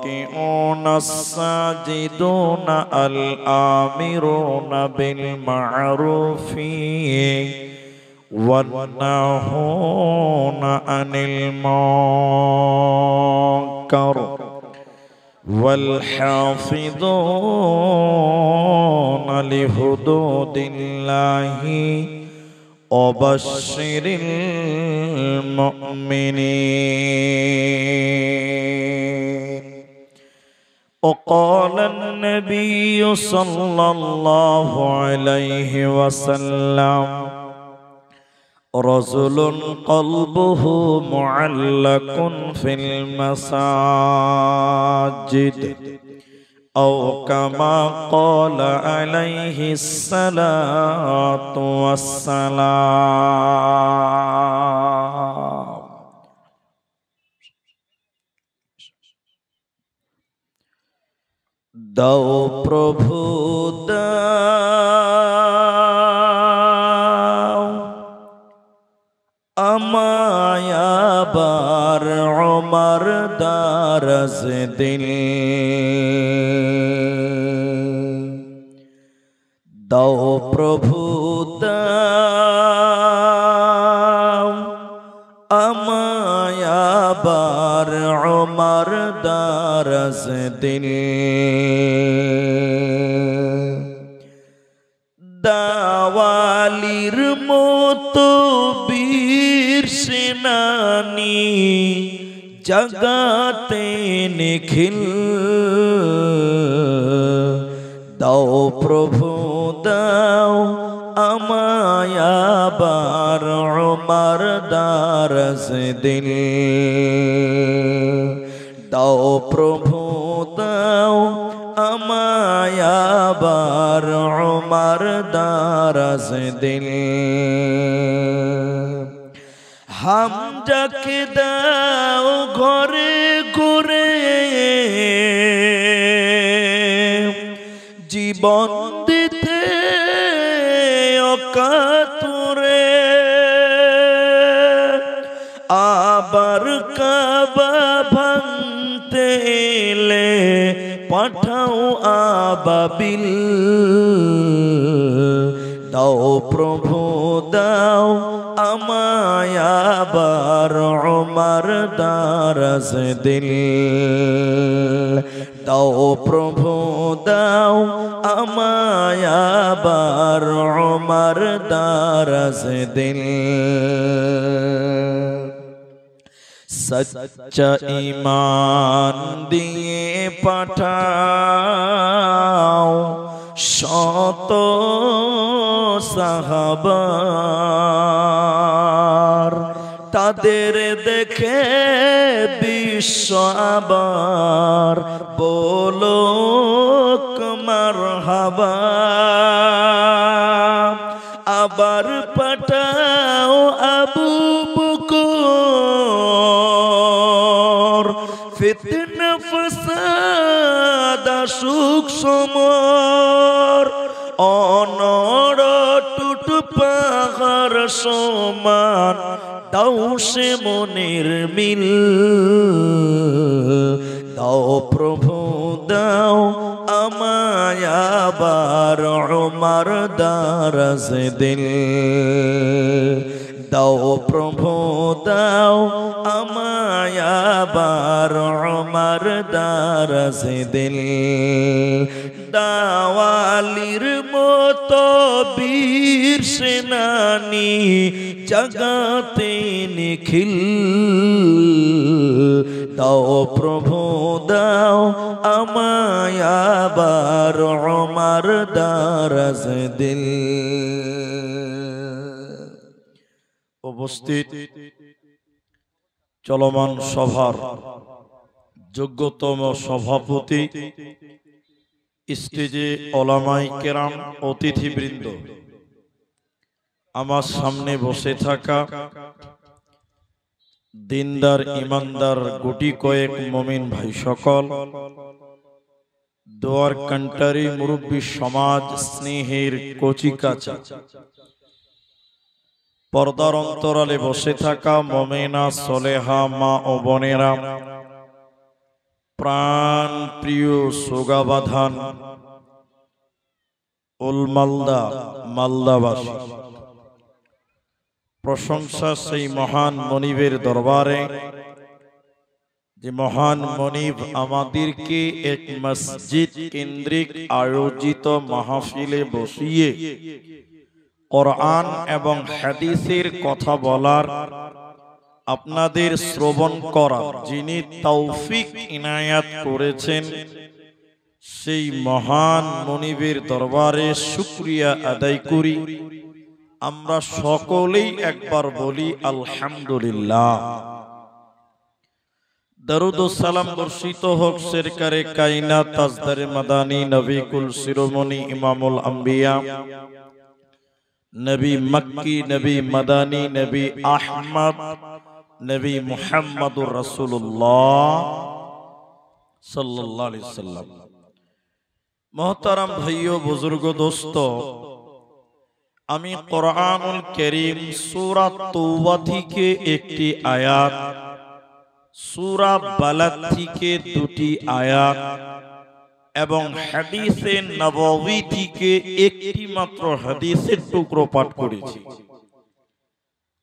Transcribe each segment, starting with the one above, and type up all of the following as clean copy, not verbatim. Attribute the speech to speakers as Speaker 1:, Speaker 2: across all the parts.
Speaker 1: الراكعون الساجدون الآمرون بالمعروف والناهون عن المنكر والحافظون لحدود الله وبشر المؤمنين. وقال النبي صلى الله عليه وسلم: رجل قلبه معلق في المساجد أو كما قال عليه الصلاة والسلام. দাও প্রভু দাও আমায় আবার ওমর দারাজ দিল। দাও প্রভু দাও আমায় আবার ওমর দারাজ দিল। দাওয়ালির মতো বীর সেনানি জগাতে নিখিল। দাও প্রভু দাও আমায় আবার ওমর দারাজ দিল। দাও প্রভু দাও আমায় আবার ওমর দারাজ দিল। হামজাকে দাও ঘরে ঘরে জীবন দিতে অকাতুরে। আবার কাবা ভাঙতে এলে পাঠাও আবাবিল। দাও প্রভু দাও আমায় আবার ওমর দারাজ দিল। দাও প্রভু দাও আমায় আবার ওমর দারাজ দিল। সচ্চা ঈমান দিয়ে পাঠাও শত সাহাবার। তাদের দেখে বিশ্ব আবার বলো মারহাবা। আবার পাঠাও আবু বকর ফিতনা ফাসাদ সুখ সমর। অনড় টুট পাহাড় সমান দাও সে মনের মিল। দাও প্রভু দাও আমায় আবার ওমর দারাজ দিল। দাও প্রভু দাও আমায় আবার ওমর দারাজ দিল। দাওয়ালির মতো বীর সেনানি জগাতে নিখিল। দাও প্রভু দাও আমায় আবার ওমর দারাজ দিল। উপস্থিত চলমান সভার যোগ্যতম সভাপতি, স্টেজে ওলামায়ে কেরাম, অতিথিবৃন্দ, আমার সামনে বসে থাকা দিনদার ইমানদার গুটি কয়েক মুমিন ভাই সকল, দোয়ার কান্টারি মুরব্বী সমাজ, স্নেহের কচিকাচা, পর্দার অন্তরালে বসে থাকা মুমিনা সলেহা মা ও বোনেরা, প্রাণ প্রিয় সোগাবাধান ওলমালদা মালদাবাসী, প্রশংসা সেই মহান মনিবের দরবারে যে মহান মনিব আমাদেরকে এক মসজিদ কেন্দ্রিক আয়োজিত মাহফিলে বসিয়ে কোরআন এবং হাদিসের কথা বলার, আপনাদের শ্রবণ করার যিনি তৌফিক ইনায়াত করেছেন, সেই মহান মনিবের দরবারে শুকরিয়া আদায় করি। আমরা সকলেই একবার বলি আলহামদুলিল্লাহ। দরুদ ও সালাম বর্ষিত হোক সরকারে কায়নাত তাজদারে মাদানী নবী কুল শিরোমণি ইমামুল আম্বিয়া নবী মক্কি নবী মাদানী নবী আহমদ নবী মুহাম্মদুর রাসূলুল্লাহ সাল্লাল্লাহু আলাইহি সাল্লাম। মোহতারাম ভাইও বুজুর্গ দোস্ত, আমি কোরআনুল কারীম সূরা তওবা থেকে একটি আয়াত, সূরা বালাদ থেকে দুটি আয়াত এবং হাদিসে নববী থেকে একটি মাত্র হাদিসের টুকরো পাঠ করেছি।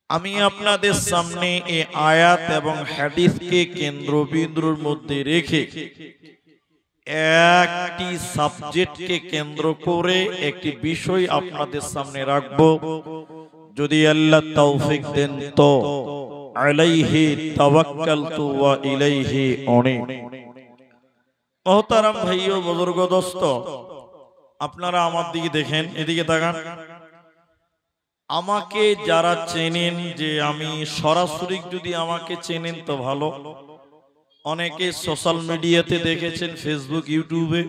Speaker 1: আমি আপনাদের সামনে এই আয়াত এবং হাদিসকে কেন্দ্রবিন্দুর মধ্যে রেখে একটি সাবজেক্টকে কেন্দ্র করে একটি বিষয় আপনাদের সামনে রাখবো। যদি আল্লাহ তৌফিক দেন তো আলাইহি তাওয়াক্কালতু ওয়া ইলাইহি উনীব। মুহতারাম ভাইও বুজুর্গ দোস্ত, আপনারা আমার দিকে দেখেন, এদিকে তাকান। আমাকে যারা চেনেন, যে আমি সরাসরি যদি আমাকে চেনেন তো ভালো, অনেকে সোশ্যাল মিডিয়াতে দেখেছেন, ফেসবুক ইউটিউবে।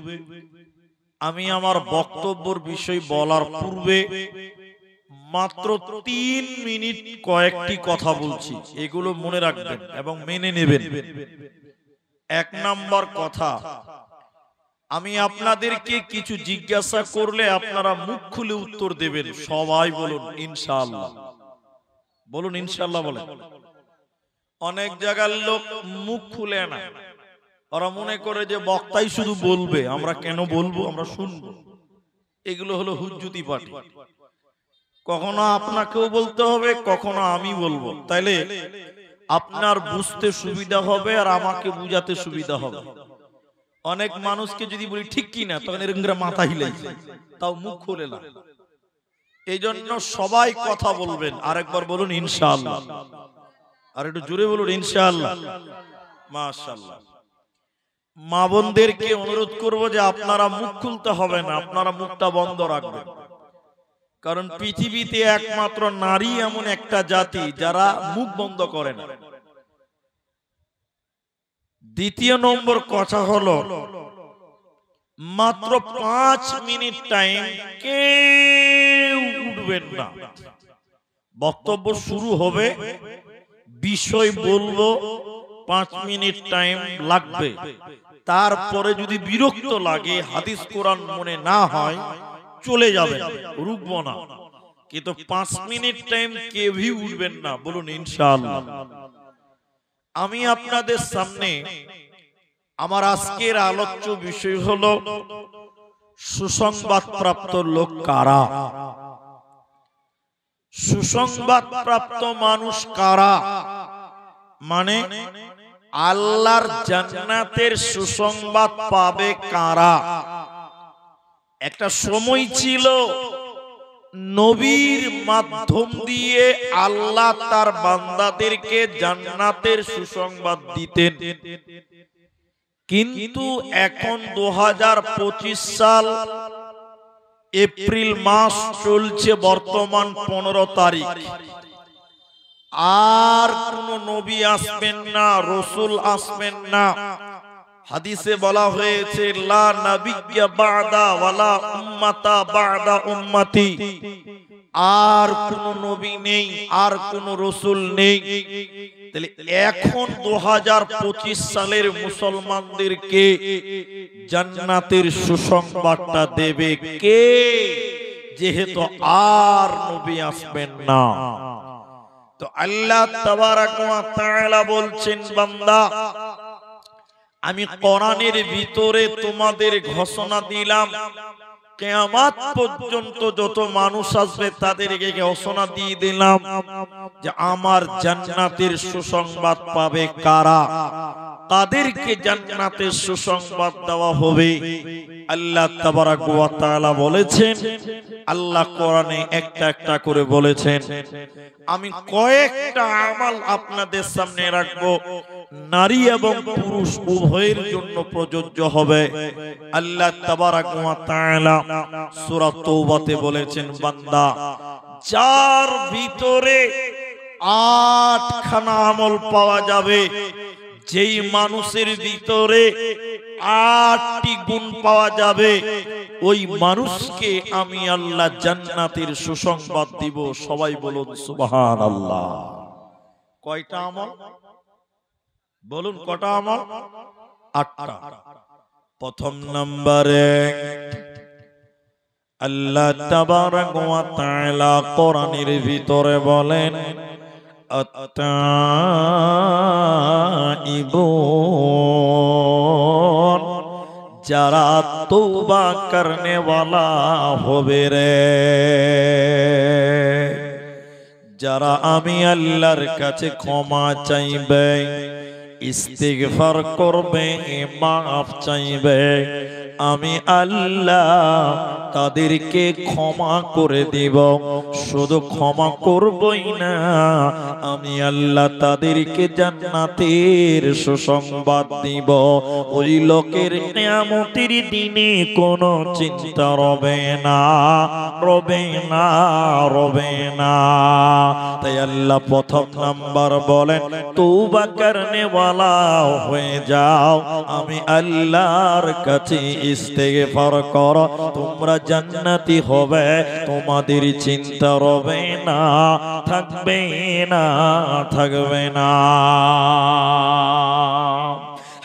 Speaker 1: আমি আমার বক্তব্যের বিষয় বলার পূর্বে মাত্র 3 মিনিট কয়েকটি কথা বলছি, এগুলো মনে রাখবেন এবং মেনে নেবেন। 1 নম্বর কথা, আমি আপনাদেরকে কিছু জিজ্ঞাসা করলে আপনারা মুখ খুলে উত্তর দেবেন। সবাই বলুন ইনশাআল্লাহ। বলুন ইনশাআল্লাহ বলেন। অনেক জায়গার লোক মুখ খুলে না, ওরা মনে করে যে বক্তাই শুধু বলবে, আমরা কেন বলবো, আমরা শুনবো। এগুলো হলো হুজ্জুতি পার্টি। কখনো আপনাকেও বলতে হবে, কখনো আমি বলবো, তাইলে আপনার বুঝতে সুবিধা হবে আর আমাকে বুঝাতে সুবিধা হবে। অনেক মানুষকে যদি বলি ঠিক কি না, তখন এরকম মাথা হিলাইছে, তাও মুখ খুলে না। এই জন্য সবাই কথা বলবেন। আরেকবার বলুন ইনশাআল্লাহ, আর একটু জোরে বলুন ইনশাআল্লাহ। মাশাআল্লাহ। মা বোনদেরকে অনুরোধ করব যে আপনারা মুখ খুলতে হবে না, আপনারা মুখটা বন্ধ রাখবেন। কারণ পৃথিবীতে একমাত্র নারী এমন একটা জাতি যারা মুখ বন্ধ করে না। দ্বিতীয় নম্বর কথা হলো, মাত্র 5 মিনিট টাইম কেউ উঠবেন না। বক্তব্য শুরু হবে, বিষয় বলবো, 5 মিনিট টাইম লাগবে। তারপরে যদি বিরক্ত লাগে, হাদিস কোরআন মনে না হয়, চলে যাবে, রুকবো না। কিন্তু 5 মিনিট টাইম কেউই উঠবেন না। বলুন ইনশাআল্লাহ। আমি আপনাদের সামনে আমার আজকের আলোচ্য বিষয় হলো সুসংবাদ প্রাপ্ত লোক কারা, সুসংবাদ প্রাপ্ত মানুষ কারা, মানে আল্লাহর জান্নাতের সুসংবাদ পাবে কারা। একটা সময় ছিল নবীর মাধ্যম দিয়ে আল্লাহ তার বান্দাদেরকে জান্নাতের সুসংবাদ দিতেন, কিন্তু এখন 2025 সাল, এপ্রিল মাস চলছে, বর্তমান 15 তারিখ। আর কোন নবী আসবেন না, রাসূল আসবেন না। হাদিসে বলা হয়েছে লা নাবিয়্যা বা'দা ওয়ালা উম্মাতা বা'দা উম্মতি। আর কোন নবী নেই, আর কোন রাসূল নেই। তাহলে এখন 2025 সালের মুসলমানদেরকে জান্নাতের সুসংবাদটা দেবে কে, যেহেতু আর নবী আসবেন না। তো আল্লাহ তাবারাক ওয়া তাআলা বলছেন, বান্দা আমি কোরআনের ভিতরে তোমাদের ঘোষণা দিলাম, কিয়ামত পর্যন্ত যত মানুষ আসবে তাদেরকে ঘোষণা দিয়ে দিলাম যে আমার জান্নাতের সুসংবাদ পাবে কারা, কাদেরকে জান্নাতের সুসংবাদ দেওয়া হবে। আল্লাহ তাবারাক ওয়া তাআলা বলেছেন, আল্লাহ কোরআনে একটা একটা করে বলেছেন। আমি কয়েকটা আমল আপনাদের সামনে রাখবো, নারী এবং পুরুষ উভয়ের জন্য প্রযোজ্য হবে। আল্লাহ তাবারাক ওয়া তাআলা সূরা তাওবাতে বলেছেন, বান্দা যার ভিতরে 8 খানা আমল পাওয়া যাবে, যেই মানুষের ভিতরে 8টি গুণ পাওয়া যাবে, ওই মানুষকে আমি আল্লাহ জান্নাতের সুসংবাদ দিব। সবাই বলুন সুবহানাল্লাহ। কয়টা আমল বলুন? কটা আমল? 8টা। প্রথম নম্বরে আল্লাহ তাবারাক ওয়া তাআলা কোরআনের ভিতরে বলেন, আত-তাইবুন, যারা তওবা করনে ওয়ালা হবে রে, যারা আমি আল্লাহর কাছে ক্ষমা চাইবে, ইস্তিগফার করবে, মাফ চাইবে, আমি আল্লাহ তাদেরকে ক্ষমা করে দিব। শুধু ক্ষমা করবই না, আমি আল্লাহ তাদেরকে জান্নাতের সুসংবাদ দিব। ওই লোকের কিয়ামতের দিনে কোনো চিন্তা রবে না, রবে না, রবে না। তাই আল্লাহ প্রথম নাম্বার বলেন, তওবা করনে ওয়ালা হয়ে যাও, আমি আল্লাহর কাছে ইস্তেগফার করো, তোমরা জান্নাতি হবে, তোমাদের চিন্তা রবে না, থাকবে না, থাকবে না।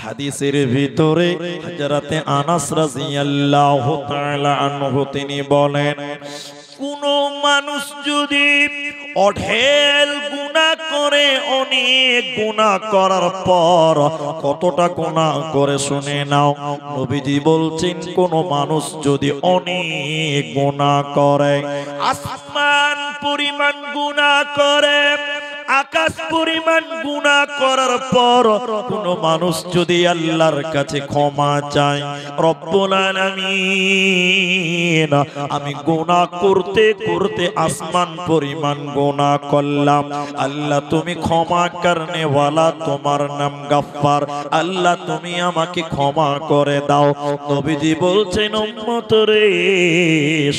Speaker 1: হাদিসের ভিতরে হযরতে আনাস রাদিয়াল্লাহু তাআলা আনহু তিনি বলেন, কোন মানুষ যদি অঢেল গুনাহ করে, অনেক গুনাহ করার পর কতটা গুনাহ করে শুনে নাও, নবীজি বলছেন কোন মানুষ যদি অনেক গুনাহ করে, আসমান পরিমাণ গুনাহ করে, আকাশ পরিমাণ গুনাহ করার পর কোন মানুষ যদি আল্লাহর কাছে ক্ষমা চায়, রব্বুল আলামিন আমি গুনাহ করতে করতে আসমান পরিমাণ গুনাহ করলাম, আল্লাহ তুমি ক্ষমা করনে ওয়ালা, তোমার নাম গফফার, আল্লাহ তুমি আমাকে ক্ষমা করে দাও। নবীজি বলছেন, উম্মত রে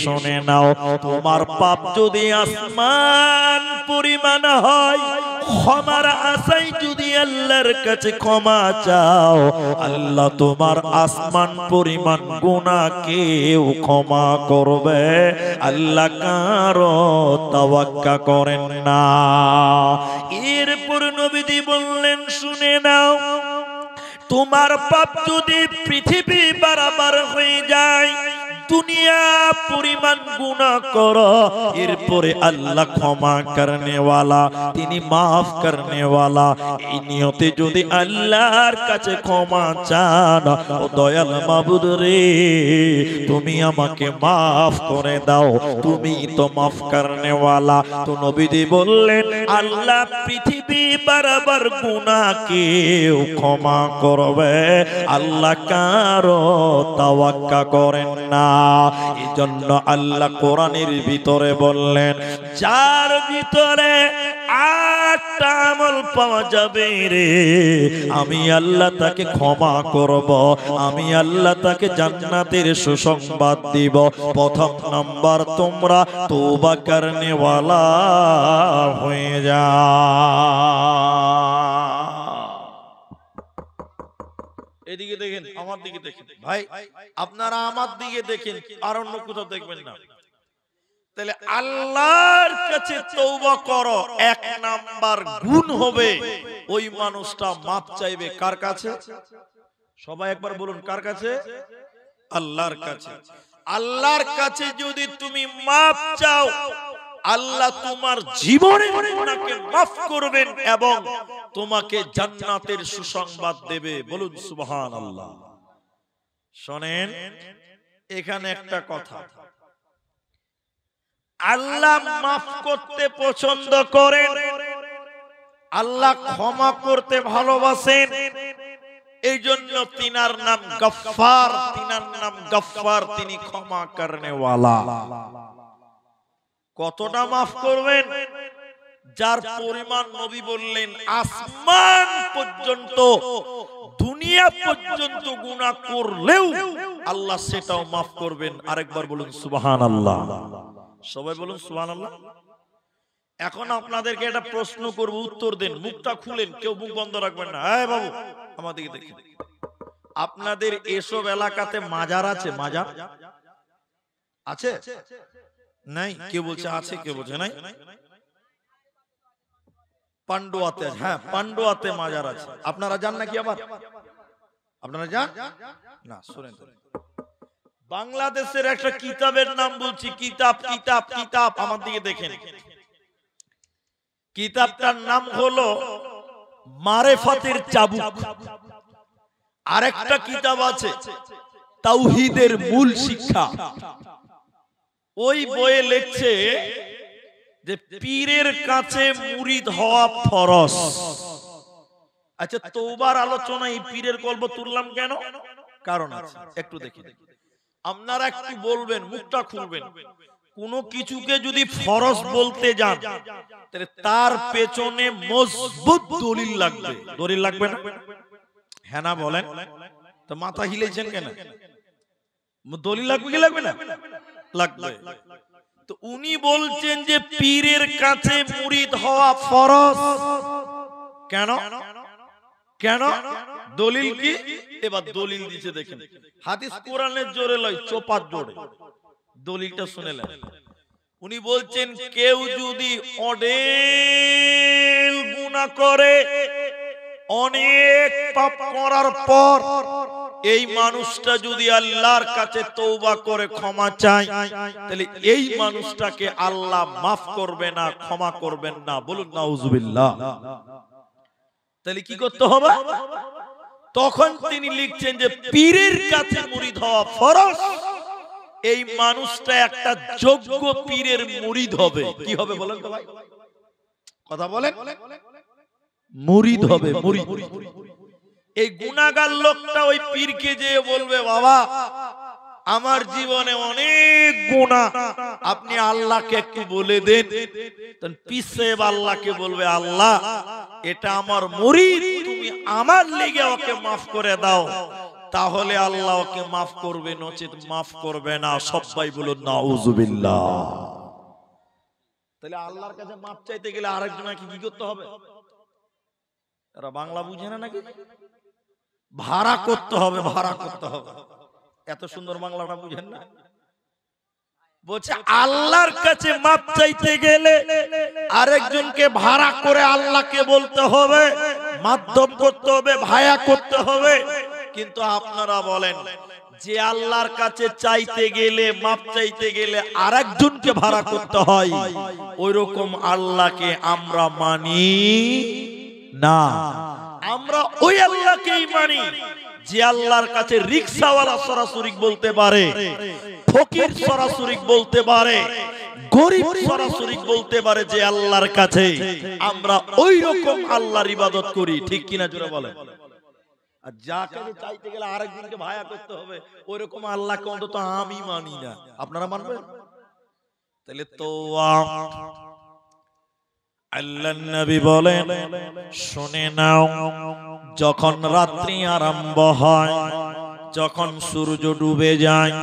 Speaker 1: শুনে নাও, তোমার পাপ যদি আসমান পরিমাণ হয়, ক্ষমার আশায় যদি আল্লাহর কাছে ক্ষমা চাও, আল্লাহ তোমার আসমান পরিমাণ গুনাহকেও ক্ষমা করবে। আল্লাহ কারো তাওয়াক্কা করেন না। এরপর নবীজি বললেন, শুনে নাও, তোমার পাপ যদি পৃথিবী বরাবর হয়ে যায়, দুনিয়া পরিমাণ গুনাহ করো, এরপরে আল্লাহ ক্ষমা করনে ওয়ালা, তিনি মাফ করনে ওয়ালা। এই নিয়তে যদি আল্লাহর কাছে ক্ষমা চান, ও দয়াল মাবুদ রে তুমি আমাকে মাফ করে দাও, তুমি তো মাফ করনে ওয়ালা। তো নবীজি বললেন, আল্লাহ পৃথিবী বরাবর গুনাহকেও ক্ষমা করবে, আল্লাহ কারো তাওয়াক্কা করেন না। এজন্য আল্লাহ কোরআনের ভিতরে বললেন, যার ভিতরে 8টা আমল পাওয়া যাবে রে, আমি আল্লাহ তাকে ক্ষমা করব, আমি আল্লাহ তাকে জান্নাতের সুসংবাদ দিব। প্রথম নাম্বার, তোমরা তওবা করনে ওয়ালা হয়ে যাও। এদিকে দেখেন, আমার দিকে দেখেন ভাই, আপনারা আমার দিকে দেখেন, আর অন্য কোথাও দেখবেন না। তাহলে আল্লাহর কাছে তওবা করো, 1 নাম্বার গুণ হবে ওই মানুষটা মাপ চাইবে কার কাছে? সবাই একবার বলুন, কার কাছে? আল্লাহর কাছে। আল্লাহর কাছে যদি তুমি মাপ চাও, আল্লাহ তোমার জীবনের গুনাহকে মাফ করবেন এবং তোমাকে জান্নাতের সুসংবাদ দেবে। বলুন সুবহানাল্লাহ। শোনেন, এখানে একটা কথা, আল্লাহ মাফ করতে পছন্দ করেন, আল্লাহ ক্ষমা করতে ভালোবাসেন। এই জন্য তিনার নাম গফফার, তিনার নাম গফফার, তিনি ক্ষমা করনে ওয়ালা। কতটা মাফ করবেন? যার পরিমাণ নবী বললেন আসমান পর্যন্ত, দুনিয়া পর্যন্ত গুনাহ করলেও আল্লাহ সেটাও মাফ করবেন। আরেকবার বলুন সুবহানাল্লাহ। সবাই বলুন সুবহানাল্লাহ। এখন আপনাদেরকে একটা প্রশ্ন করব, উত্তর দেন, মুখটা খুলেন, কেউ মুখ বন্ধ রাখবেন না। এই বাবু আমাদেরকে দেখেন, আপনাদের এসব এলাকাতে মাজার আছে? মাজার আছে? নাই? কেউ বলছে আছে, কেউ বলছে নাই। পান্ডুয়াতে, হ্যাঁ পান্ডুয়াতে মাজার আছে। আপনারা যান নাকি? আবার আপনারা যান না? শুনেন, বাংলাদেশের একটা কিতাবের নাম বলছি, কিতাব কিতাব কিতাব, আমার দিকে দেখেন। কিতাবটার নাম হলো মারেফাতের চাবুক। আরেকটা কিতাব আছে তাওহীদের মূল শিক্ষা। ওই বইয়ে লিখছে যে পীরের কাছে মুরিদ হওয়া ফরজ। আচ্ছা, তওবার আলোচনা এই পীরের গল্প তুললাম কেন? কারণ আছে, একটু দেখি। আপনারা একটু বলবেন, মুখটা খুলবেন। কোন কিছুকে যদি ফরজ বলতে যান তাহলে তার পেছনে মজবুত দলিল লাগবে। দলিল লাগবে না? হ্যাঁ না বলেন তো? মাথা হিলেছেন কেন? দলিল লাগবে কি লাগবে না? লাগবে। তো উনি বলছেন যে পীরের কাছে মুরিদ হওয়া ফরজ। কেন? কেন? দলিল কি? এবার দলিল দিতে দেখেন। হাদিস কোরআনের জোরে লয়, চোপার জোরে। দলিলটা শুনেলেন। উনি বলছেন কেউ যদি অনেক গুনাহ করে, অনেক পাপ করার পর এই মানুষটা যদি আল্লাহর কাছে তওবা করে ক্ষমা চায়, তাহলে এই মানুষটাকে আল্লাহ মাফ করবে না, ক্ষমা করবেন না। বলুন নাউজুবিল্লাহ। তাহলে কি করতে হবে? তখন তিনি লিখছেন যে পীরের কাছে মুরিদ হওয়া ফরজ। এই মানুষটা একটা যোগ্য পীরের মুরিদ হবে। কি হবে বলেন তো ভাই? কথা বলেন। মুরিদ হবে, মুরিদ। এই গুনাহগার লোকটা ওই পীরকে যেয়ে বলবে, বাবা আমার জীবনে অনেক গুনাহ, আপনি আল্লাহকে একটু বলে দেন। তখন পীর সাহেব আল্লাহকে বলবে, আল্লাহ এটা আমার মুরিদ, তুমি আমার লেগে ওকে মাফ করে দাও। তাহলে আল্লাহ ওকে মাফ করবে, নচেত মাফ করবে না। সবাই বলুন নাউজুবিল্লাহ। তাহলে আল্লাহর কাছে মাফ চাইতে গেলে আরেকজনকে কি করতে হবে? এরা বাংলা বুঝে না নাকি? ভাড়া করতে হবে, ভাড়া করতে হবে। এত সুন্দর বাংলাটা বুঝেন না? বলছে আল্লাহর কাছে মাপ চাইতে গেলে আরেকজনকে ভাড়া করে আল্লাহকে বলতে হবে, মাধ্যম করতে হবে, ভায়া করতে হবে। কিন্তু আপনারা বলেন যে আল্লাহর কাছে চাইতে গেলে, মাপ চাইতে গেলে আরেকজনকে ভাড়া করতে হয়, ওইরকম আল্লাহকে আমরা মানি না। আমরা ওই আল্লাহকেই মানি যে আল্লাহর কাছে রিকশাওয়ালা সরাসরি বলতে পারে, ফকির সরাসরি বলতে পারে, গরিব সরাসরি বলতে পারে যে আল্লাহর কাছে আমরা ওই রকম আল্লাহর ইবাদত করি। ঠিক কিনা জোরে বলেন? আর যাকে চাইতে গেলে আরেকজনকে ভায়া করতে হবে, ওই রকম আল্লাহকে অন্তত আমি মানি না। আপনারা মানবেন? তাহলে তো আল্লাহর নবী বলেন, শুনে নাও, যখন রাত্রি আরম্ভ হয়, যখন সূর্য ডুবে যায়,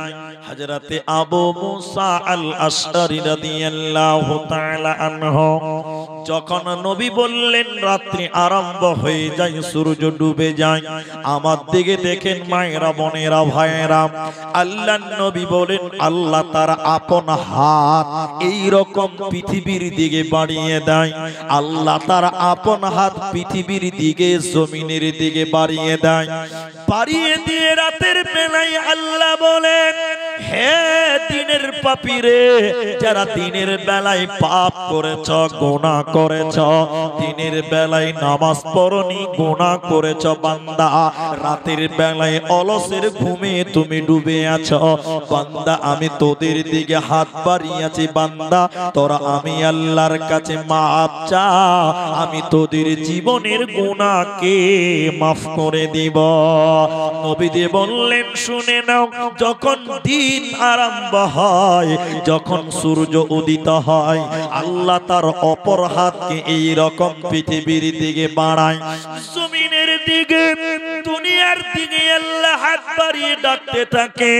Speaker 1: হযরতে আবু মুসা আল আশআরী রাদিয়াল্লাহু তাআলা আনহু যখন নবী বললেন রাত্রি আরম্ভ হয়ে যায়, সূর্য ডুবে যায়, আমার দিকে দেখেন মায়েরা, বোনেরা, ভাইয়েরা, আল্লাহর নবী বলেন আল্লাহ তার আপন হাত এই রকম পৃথিবীর দিকে বাড়িয়ে দেয়। আল্লাহ তার আপন হাত পৃথিবীর দিকে, জমিনের দিকে বাড়িয়ে দেয়। বাড়িয়ে দিয়ে রাতের বেলায় আল্লাহ বলেন হে দিনের পাপীরে, যারা দিনের বেলায় পাপ করেছ, গুনাহ করেছ, দিনের বেলায় নামাজ পড়নি, গুনাহ করেছ বান্দা, রাতের বেলায় অলসের ঘুমে তুমি ডুবে আছো বান্দা, আমি তোদের দিকে হাত বাড়িয়েছি বান্দা, তোরা আমি আল্লাহর কাছে মাফ চা, আমি তোদের জীবনের গুনাহকে মাফ করে দিব। নবীজি বললেন শুনে নাও, যখন দিন আরম্ভ হয়, যখন সূর্য উদিত হয়, আল্লাহ তার অপর হাতকে এই রকম পৃথিবীর দিকে বাড়ায়, জমিনের দিকে, দুনিয়ার দিকে আল্লাহ হাত বাড়িয়ে ডাকতে থাকে,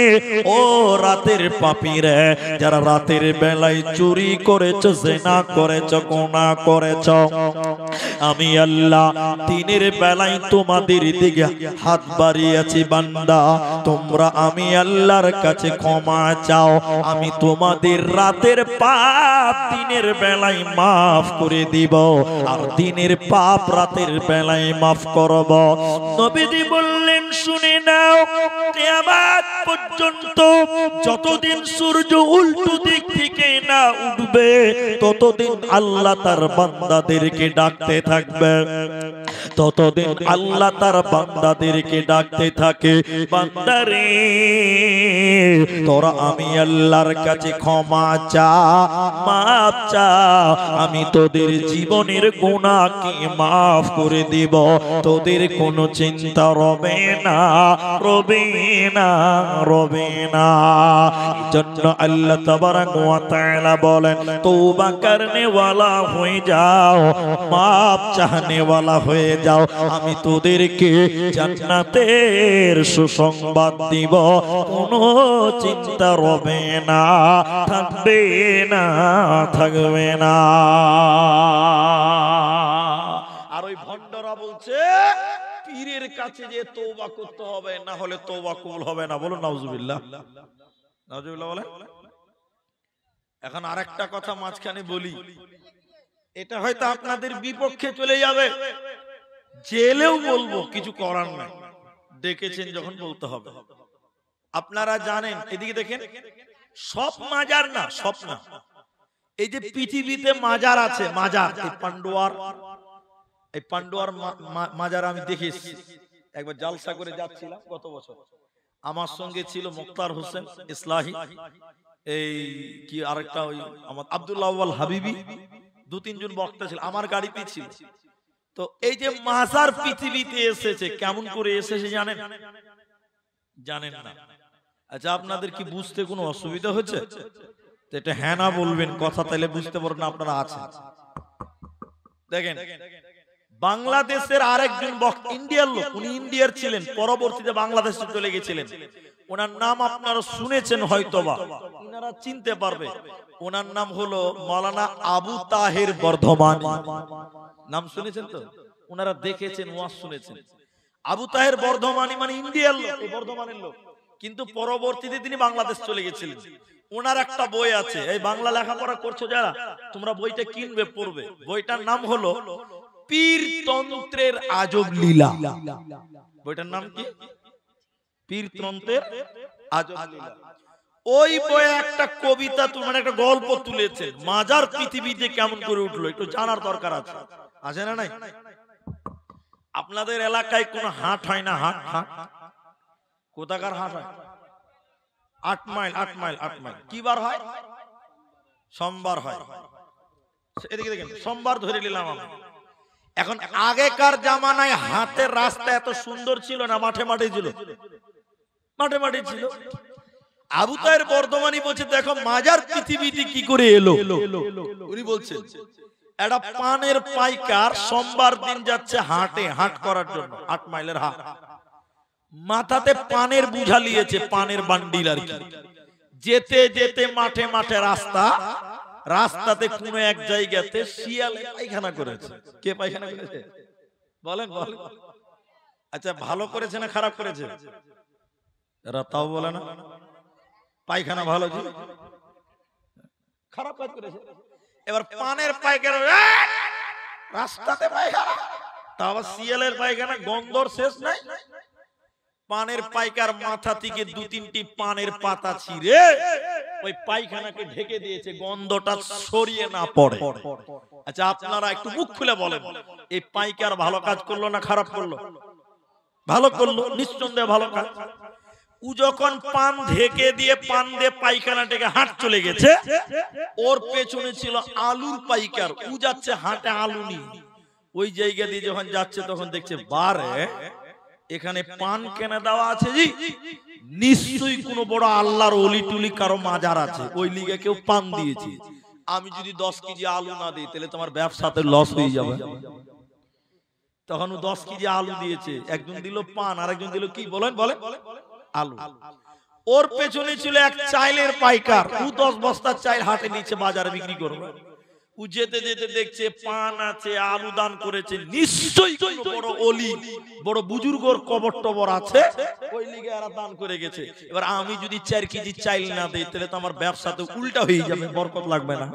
Speaker 1: ও রাতের পাপীরা, যারা রাতের বেলায় চুরি করেছো, জিনা করেছো, গুনাহ করেছো, আমি আল্লাহ দিনের বেলায় তোমাদের দিকে হাত বাড়িয়েছি বান্দা, তোমরা আমি আল্লাহর কাছে ক্ষমা চাও, আমি তোমাদের রাতের পাপ দিনের বেলায় মাফ করে দিব, আর দিনের পাপ রাতের বেলায় মাফ করব। নবীজি বললেন শুনে নাও, কিয়ামত পর্যন্ত যতদিন সূর্য উল্টো দিক থেকে না উঠবে, ততদিন আল্লাহ তার বান্দাদেরকে ডাকতে থাকবে, ততদিন আল্লাহ তার বান্দাদেরকে ডাকতে থাকে, বান্দারে তোরা আমি আল্লাহর কাছে ক্ষমা চা, মাফ চা, আমি তোদের জীবনের গুনাহকে মাফ করে দিব, তোদের কোনো চিন্তা রবে না, রবে না, রবে না। জন্য আল্লাহ তাবারাক ওয়া তাআলা বলেন, তওবা করনে ওয়ালা হয়ে যাও, মাফ চাহনে ওয়ালা হয়ে যাও, আমি তোদেরকে জান্নাতের সুসংবাদ দিব, কোনো চিন্তা রবে না, থাকবে না, থাকবে না। আর ওই ভণ্ডরা বলছে পীরের কাছে যে তওবা করতে হবে, না হলে তওবা কবুল হবে না। বলুন নাউজুবিল্লাহ, নাউজুবিল্লাহ বলেন। এখন আরেকটা কথা মাঝখানে বলি, এটা হয়তো আপনাদের বিপক্ষে চলে যাবে, জেলেও বলবো, কিছু করার নাই, ডেকেছেন যখন বলতে হবে। আপনারা জানেন, এদিকে দেখেন, সব মাজার না, সব না, এই যে পৃথিবীতে মাজার আছে, মাজার, এই পান্ডুয়ার মাজার আমি দেখেছি, একবার জালসা করে যাচ্ছিলাম গত বছর, আমার সঙ্গে ছিল মুক্তার হোসেন ইসলাহি, এই কি আরেকটা ওই আমার আব্দুল্লাহ আউয়াল হাবিবি, দু তিনজন বক্তা ছিল, আমার গাড়িতে ছিল। তো এই যে মাজার পৃথিবীতে এসেছে, কেমন করে এসেছে জানেন? জানেন না? আচ্ছা, আপনাদের কি বুঝতে কোনো অসুবিধা হচ্ছে? এটা হ্যাঁ না বলবেন, কথা তাইলে বুঝতে পারবেন আপনারা আছেন। দেখেন, বাংলাদেশের আরেকজন বক্তা, ইন্ডিয়ার লোক, উনি ইন্ডিয়ার ছিলেন, পরবর্তীতে বাংলাদেশে চলে গেছিলেন, ওনার নাম আপনারা শুনেছেন হয়তোবা, ওনারা চিনতে পারবে, ওনার নাম হলো মাওলানা আবু তাহের বর্ধমানী। নাম শুনেছেন তো? ওনারা দেখেছেন, ওয়াজ শুনেছেন। আবু তাহের বর্ধমানী মানে ইন্ডিয়ার লোক, এই বর্ধমানের লোক, কিন্তু পরবর্তীতে তিনি বাংলাদেশ চলে গেছিলেন। ওনার একটা বই আছে, এই বাংলা লেখাপড়া করছো যারা, তোমরা বইটা কিনবে, পড়বে। বইটার নাম হলো পীরতন্ত্রের আজব লীলা। বইটার নাম কি? পীরতন্ত্রের আজব লীলা। ওই বইয়ে একটা কবিতা, মানে একটা গল্প তুলেছে, মাজার পৃথিবীতে কেমন করে উঠলো, একটু জানার দরকার আছে, আছে না নাই? আপনাদের এলাকায় কোন হাট হয় না? হাট, হাট কোথাকার হাট হয়? 8 মাইল, 8 মাইল, 8 মাইল। কি বার হয়? সোমবার হয়। এদিকে দেখেন, সোমবার ধরে নিলাম আমি। এখন আগেকার জামানায় হাটের রাস্তা এত সুন্দর ছিল না, মাঠে মাঠে ছিল, মাঠে মাঠে ছিল। আবু তাহের বর্ধমানী বলছে, দেখো মাজার পৃথিবীতে কি করে এলো। উনি বলছেন, একটা পানের পাইকার সোমবার দিন যাচ্ছে হাটে, হাট করার জন্য, 8 মাইলের হাট, মাথাতে পানের বুঝা লিয়েছে, পানের বান্ডিল আর কি। যেতে যেতে মাঠে মাঠে রাস্তা, রাস্তাতে কোন এক জায়গাতে শিয়াল পায়খানা করেছে। কে পায়খানা করেছে বলেন? বলেন। আচ্ছা, ভালো করেছে না খারাপ করেছে? এরা তাও বলে না। পায়খানা ভালো ছিল, খারাপ কাজ করেছে। এবার পানের পায়খানা, রাস্তাতে পায়খানা, তা আবার শিয়ালের পায়খানা, গন্ধর শেষ নাই। পানের পাইকার মাথা থেকে দু তিনটি পানের পাতা ছিঁড়ে ওই পায়খানাকে ঢেকে দিয়েছে, গন্ধটা ছড়িয়ে না পড়ে। আচ্ছা আপনারা একটু মুখ খুলে বলেন, এই পাইকার ভালো কাজ করলো না খারাপ করলো? ভালো করলো, নিঃসন্দেহে ভালো কাজ। ও যখন পান ঢেকে দিয়ে পান দিয়ে পায়খানা থেকে হাট চলে গেছে, ওর পেছনে ছিল আলুর পাইকার, ও যাচ্ছে হাটে আলু নিয়ে। ওই জায়গা দিয়ে যখন যাচ্ছে তখন দেখছে বারে এখানে পান কেনা দেওয়া আছে, জি নিশ্চয়ই কোনো বড় আল্লাহর ওলি টুলি কারো মাজার আছে, ওই লিগে কেউ পান দিয়েছে। আমি যদি 10 কেজি আলু না দিই তাহলে তোমার ব্যবসাতে লস হয়ে যাবে। তখন ও 10 কেজি আলু দিয়েছে, একজন দিল পান আর একজন দিল কি বলেন বলেন আলু। ওর পেছনে ছিল এক চাইলের পাইকার, ও 10 বস্তা চাইল হাটে নিচে বাজারে বিক্রি করবে। ও যেতে যেতে দেখছে পান আছে, আলু দান করেছে, নিশ্চয়ই কোনো বড় ওলি বড় বুজুর্গর কবর টবর আছে, ওই লিগে এরা দান করে গেছে। এবার আমি যদি 4 কেজি চাইল না দিই তাহলে তো আমার ব্যবসাতে উল্টা হয়ে যাবে, বরকত লাগবে না।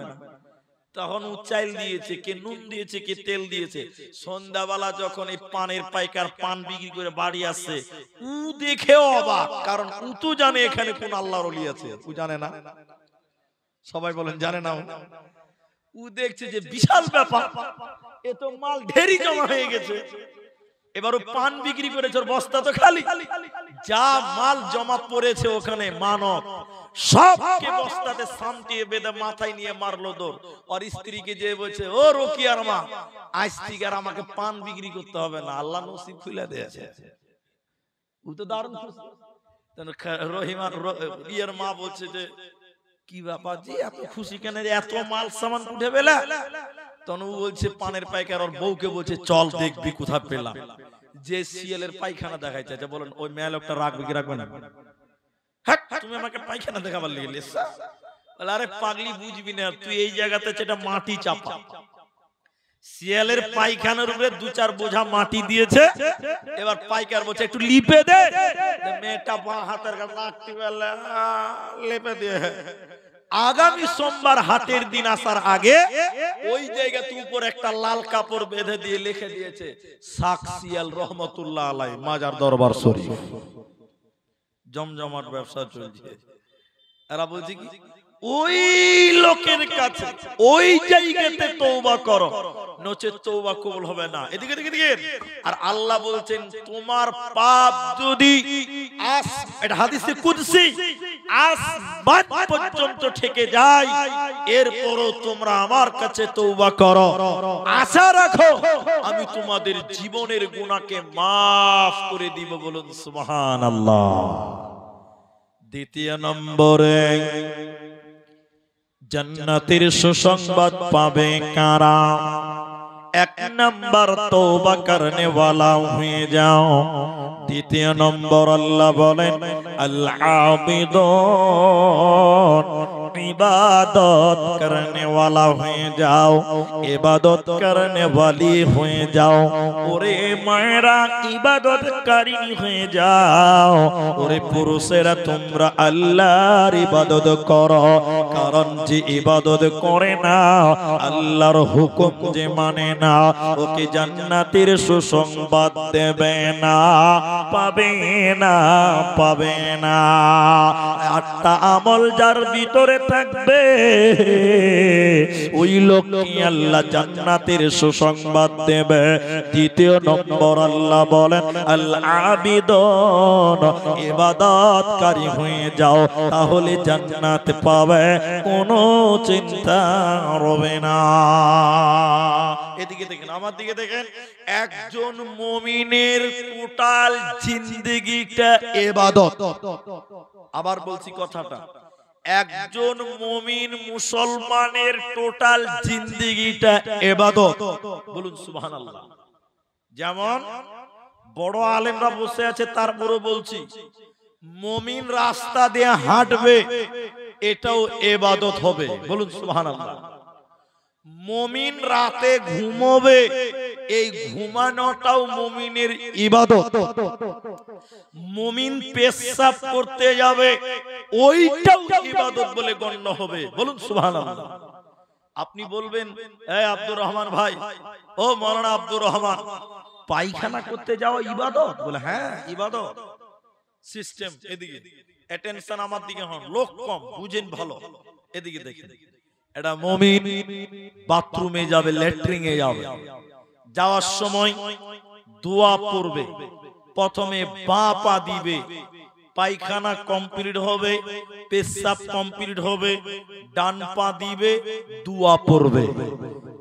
Speaker 1: তখন ও চাইল দিয়েছে, কে নুন দিয়েছে, কে তেল দিয়েছে। সন্ধ্যাবেলা যখন এই পানের পাইকার পান বিক্রি করে বাড়ি আসছে, ও দেখেও অবাক, কারণ ও তো জানে এখানে কোন আল্লাহর ওলি আছে, ও জানে না। সবাই বলেন জানে না। ও দেখছে যে বিশাল ব্যাপার, এ তো মাল ঢেরি জমা হয়ে গেছে। এবার ও পান বিক্রি করেছে, ওর বস্তা তো খালি, যা মাল জমা পড়েছে ওখানে মানব সবকে বস্তাতে সামটিয়ে বেঁধে মাথায় নিয়ে মারলো দৌড়। আর স্ত্রীকে যে বলছে, ও রোকিয়ার মা, আজ থেকে আর আমাকে পান বিক্রি করতে হবে না, আল্লাহ নসিব খুলে দিয়েছে। ও তো দারুণ খুশি। রহিমার ইয়ের মা বলছে যে কি ব্যাপার জি এত খুশি কেন, এত মাল সামান উঠে পেলা? তখন ও বলছে পানের পাইকার ওর বউকে বলছে চল দেখবি কোথায় পেলাম। যে সিএলের পায়খানা দেখাইছে, আচ্ছা বলেন ওই মেয়ে লোকটা রাখবে কি রাখবে না? হ্যাঁ তুমি আমাকে পায়খানা দেখাবার লেগে, আরে পাগলি বুঝবি না তুই, এই জায়গাতে যেটা মাটি চাপা, শিয়ালের পায়খানার উপরে 2-4 বোঝা মাটি দিয়েছে। এবার পাইকার বলছে একটু লিপে দে, মেয়েটা বাঁ হাতের কাছে লেপে দিয়ে আগামী সোমবার হাটের দিন আসার আগে ওই জায়গাতে উপর একটা লাল কাপড় বেঁধে দিয়ে লিখে দিয়েছে শাক শিয়াল রহমতুল্লাহ আলাই মাজার দরবার শরীফ। জমজমাট ব্যবসা চলছে। এরা বলছে কি ওই লোকের কাছে ওই জায়গাতে তওবা করো, নচেত তওবা কবুল হবে না। এদিকে দিকে আর আল্লাহ বলছেন তোমার পাপ যদি এটা হাদিসে কুদসি আসমান পর্যন্ত থেকে যায়, এরপরও তোমরা আমার কাছে তওবা করো, আশা রাখো আমি তোমাদের জীবনের গুনাহকে maaf করে দিব। বলুন সুবহানাল্লাহ। দ্বিতীয় নম্বরে জান্নাতের সুসংবাদ পাবে কারা? 1 নম্বর তওবা করনে वाला হয়ে যাও। দ্বিতীয় নম্বর আল্লাহ বলেন আল আবিদুন ইবাদত করনে वाला হয়ে যাও, ইবাদত করনে वाली হয়ে যাও। ওরে মায়েরা ইবাদতকারী হয়ে যাও, ওরে পুরুষেরা তোমরা আল্লাহর ইবাদত করো, কারণ যে ইবাদত করে না আল্লাহর হুকুম যে মানে না ওকে জান্নাতের সুসংবাদ দেবে না, পাবে না, পাবে না। 8টা আমল যার ভিতরে থাকবে ওই লোককে আল্লাহ জান্নাতের সুসংবাদ দেবে। দ্বিতীয় নম্বর আল্লাহ বলেন আল আবিদুন ইবাদতকারী হয়ে যাও, তাহলে জান্নাত পাবে, কোনো চিন্তা হবে না। এদিকে দেখেন, আমার দিকে দেখেন, একজন মুমিনের টোটাল জিন্দেগিটা ইবাদত। আবার বলছি কথাটা, একজন মুমিন মুসলমানের টোটাল জিন্দেগিটা ইবাদত। বলুন সুবহানাল্লাহ। যেমন বড় আলেমরা বসে আছে, তারপরে বলছি মুমিন রাস্তা দিয়ে হাঁটবে, এটাও ইবাদত হবে। বলুন সুবহানাল্লাহ। মুমিন রাতে ঘুমোবে, এই ঘুমানোটাও মুমিনের ইবাদত। মুমিন পেশাব করতে যাবে, ওইটাও ইবাদত বলে গণ্য হবে। বলুন সুবহানাল্লাহ। আপনি বলবেন এই আব্দুর রহমান ভাই, ও মাওলানা আব্দুর রহমান, পায়খানা করতে যাওয়া ইবাদত? বলে হ্যাঁ ইবাদত। সিস্টেম এদিকে, অ্যাটেনশন আমার দিকে হন, লোক কম, বুঝেন ভালো, এদিকে দেখেন। এটা মুমিন বাথরুমে যাবে, ল্যাট্রিনে যাবে, যাওয়ার সময় দোয়া পড়বে। প্রথমে বাঁ পা দিবে, পায়খানা কমপ্লিট হবে, পেশাব কমপ্লিট হবে, ডান পা দিবে, দোয়া পড়বে।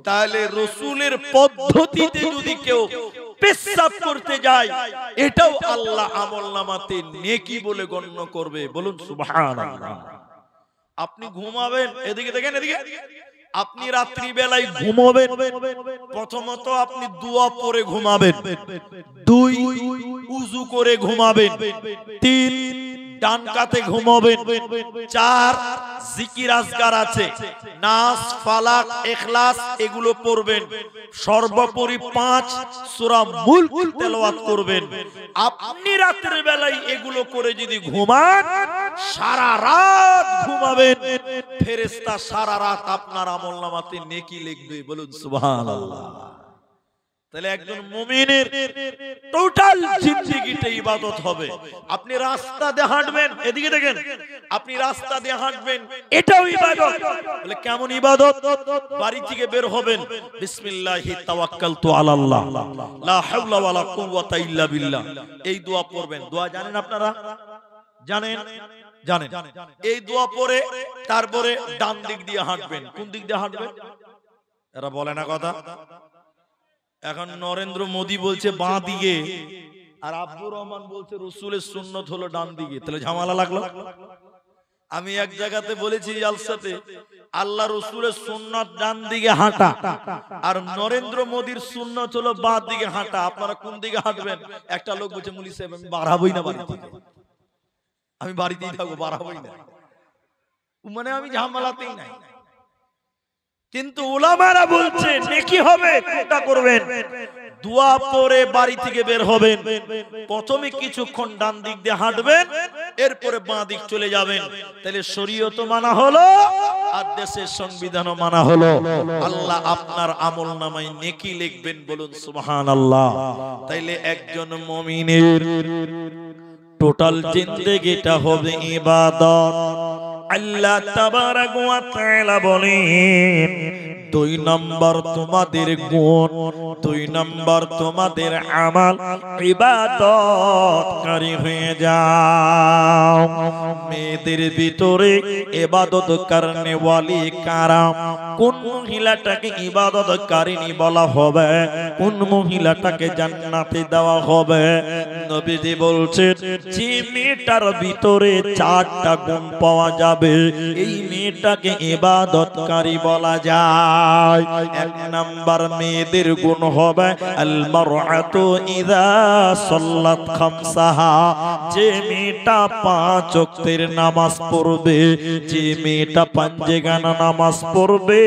Speaker 1: তাহলে রসুলের পদ্ধতিতে যদি কেউ পেশাব করতে যায়, এটাও আল্লাহ আমলনামাতে নেকি বলে গণ্য করবে। বলুন সুবহানাল্লাহ। আপনি ঘুমাবেন, এদিকে দেখেন, এদিকে আপনি রাত্রি বেলায় ঘুমাবেন, প্রথমত আপনি দোয়া পড়ে ঘুমাবেন, 2 উযু করে ঘুমাবেন, 3 ডান কাতে ঘুমাবেন, 4 জিকির আজকার আছে, নাস ফালাক ইখলাস এগুলো পড়বেন, সর্বোপরি 5 সূরা মুলক তেলাওয়াত করবেন। আপনি রাতের বেলায় এগুলো করে যদি ঘুমান, সারা রাত ঘুমাবেন, ফেরেশতা সারা রাত আপনার আমলনামাতে নেকি লিখবে। বলুন সুবহানাল্লাহ। তাহলে একজন মুমিনের টোটাল জিন্দেগিতে ইবাদত হবে। আপনি রাস্তা দিয়ে হাঁটবেন, এদিকে দেখেন, আপনি রাস্তা দিয়ে হাঁটবেন, এটাও ইবাদত। বলে কেমন ইবাদত? বাড়ি থেকে বের হবেন, বিসমিল্লাহি তাওয়াক্কালতু আলাল্লাহ লা হাওলা ওয়ালা কুওয়াতা ইল্লা বিল্লাহ, এই দোয়া পড়বেন। দোয়া জানেন আপনারা? জানেন? জানেন। এই দোয়া পড়ে তারপরে ডান দিক দিয়ে হাঁটবেন। কোন দিক দিয়ে হাঁটবেন? এরা বলে না কথা। এখন নরেন্দ্র মোদী বলছে বাঁ দিকে, আর আব্দুর রহমান বলছে রসুলের সুন্নত হলো ডান দিকে, তাহলে ঝামেলা লাগলো। আমি এক জায়গাতে বলেছি জালসাতে, আল্লাহ রসুলের সুন্নত ডান দিকে হাঁটা, আর নরেন্দ্র মোদীর সুন্নত হলো বাঁ দিকে হাঁটা। আপনারা কোন দিকে হাঁটবেন? একটা লোক বলছে মুলি সাহেব আমি বাড়াবই না বাড়ি থেকে, আমি বাড়িতেই থাকবো, বাড়াবই না, মানে আমি ঝামেলাতেই নাই। কিন্তু উলামারা বলছে নেকি হবে, কোনটা করবেন? দোয়া পড়ে বাড়ি থেকে বের হবেন, প্রথমে কিছুক্ষণ ডান দিক দিয়ে হাঁটবেন, এরপরে বাঁ দিক চলে যাবেন। তাহলে শরীয়ত মানা হলো আর দেশের সংবিধানও মানা হলো। আল্লাহ আপনার আমলনামায় নেকি লিখবেন। বলুন সুবহানাল্লাহ। তাইলে একজন মুমিনের টোটাল জিন্দেগিটা হবে ইবাদত। আল্লাহ তাবারাক ওয়া তাআলা বলেন, 2 নম্বর তোমাদের গুণ, 2 নম্বর তোমাদের আমাল, ইবাদতকারী হয়ে যাও। মেয়েদের ভিতরে ইবাদত করনে ওয়ালি কারা? কোন মহিলাটাকে ইবাদতকারিনী বলা হবে? কোন মহিলাটাকে জান্নাতে দেওয়া হবে? নবীজি বলছেন, যে মেয়েটার ভিতরে 4টা গুণ পাওয়া যাবে, এই মেয়েটাকে ইবাদতকারী বলা যায়। 1 নাম্বার মেয়েদের গুণ হবে আল মারআতু ইযা সাল্লাত খামসাহা, যে মেয়েটা 5 ওয়াক্তের নামাজ পড়বে, যে মেয়েটা পাঁচগানা নামাজ পড়বে,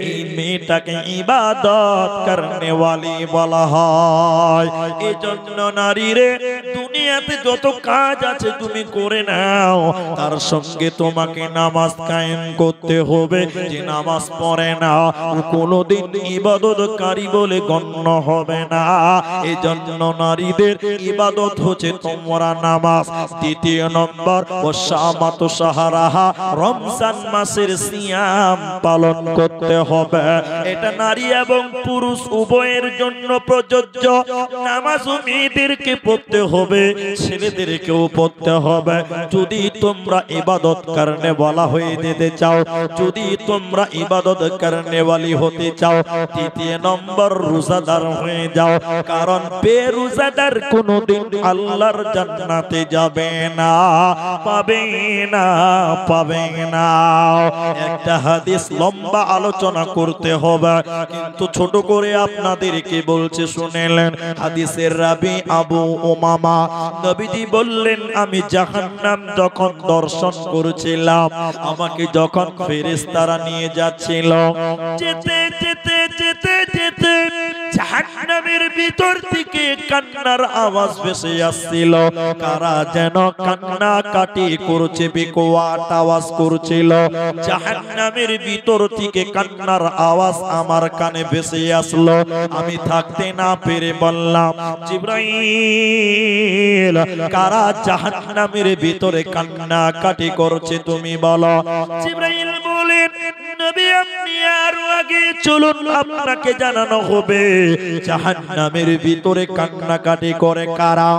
Speaker 1: এই মেয়েটাকে ইবাদত করনে ওয়ালি বলা হয়। এজন্য নারীরে দুনিয়াতে যত কাজ আছে তুমি করে নাও, তার সঙ্গে তোমাকে নামাজ কায়েম করতে হবে। যে নামাজ পড়ে না ও কোনোদিন ইবাদতকারী বলে গণ্য হবে না। এজন্য নারীদের ইবাদত হচ্ছে তোমরা নামাজ। 2 নম্বর ও শামাত শাহরাহা, রমজান মাসের সিয়াম পালন করতে হবে। এটা নারী এবং পুরুষ উভয়ের জন্য প্রযোজ্য। নামাজ মেয়েদেরকে পড়তে হবে, ছেলেদেরকেও পড়তে হবে। যদি তোমরা ইবাদত করনে ওয়ালা হয়ে যেতে চাও, যদি তোমরা ইবাদত করনে ওয়ালি হতে চাও, 3 নম্বর রোজাদার হয়ে যাও। কারণ বেরোজাদার কোনোদিন আল্লাহর জান্নাতে যাবে না, পাবে না, পাবে না। একটা হাদিস লম্বা আলোচনা করতে হবে, কিন্তু ছোট করে আপনাদেরকে বলছে শুনেলেন। হাদিসের রাবি আবু উমামা, নবীজি বললেন, আমি জাহান্নাম যখন দর্শন করছিলাম, আমাকে যখন ফেরেশতারা নিয়ে যাচ্ছিল, যেতে যেতে যেতে যেতে জাহান্নামের ভিতর থেকে কান্নার আওয়াজ ভেসে আসছিল। কারা যেন কান্না কাটি করছে, বেকোয়াট আওয়াজ করছিল। জাহান্নামের ভিতর থেকে কান্নার আওয়াজ আমার কানে ভেসে আসলো। আমি থাকতে না পেরে বললাম, জিবরাইল, কারা জাহান্নামের ভিতরে কান্না কাটি করছে তুমি বলো। জিবরাইল বলেন, নবী আপনি আরো আগে চলুন, আপনাকে জানানো হবে জাহান্নামের ভিতরে কান্নাকাটি করে কারা।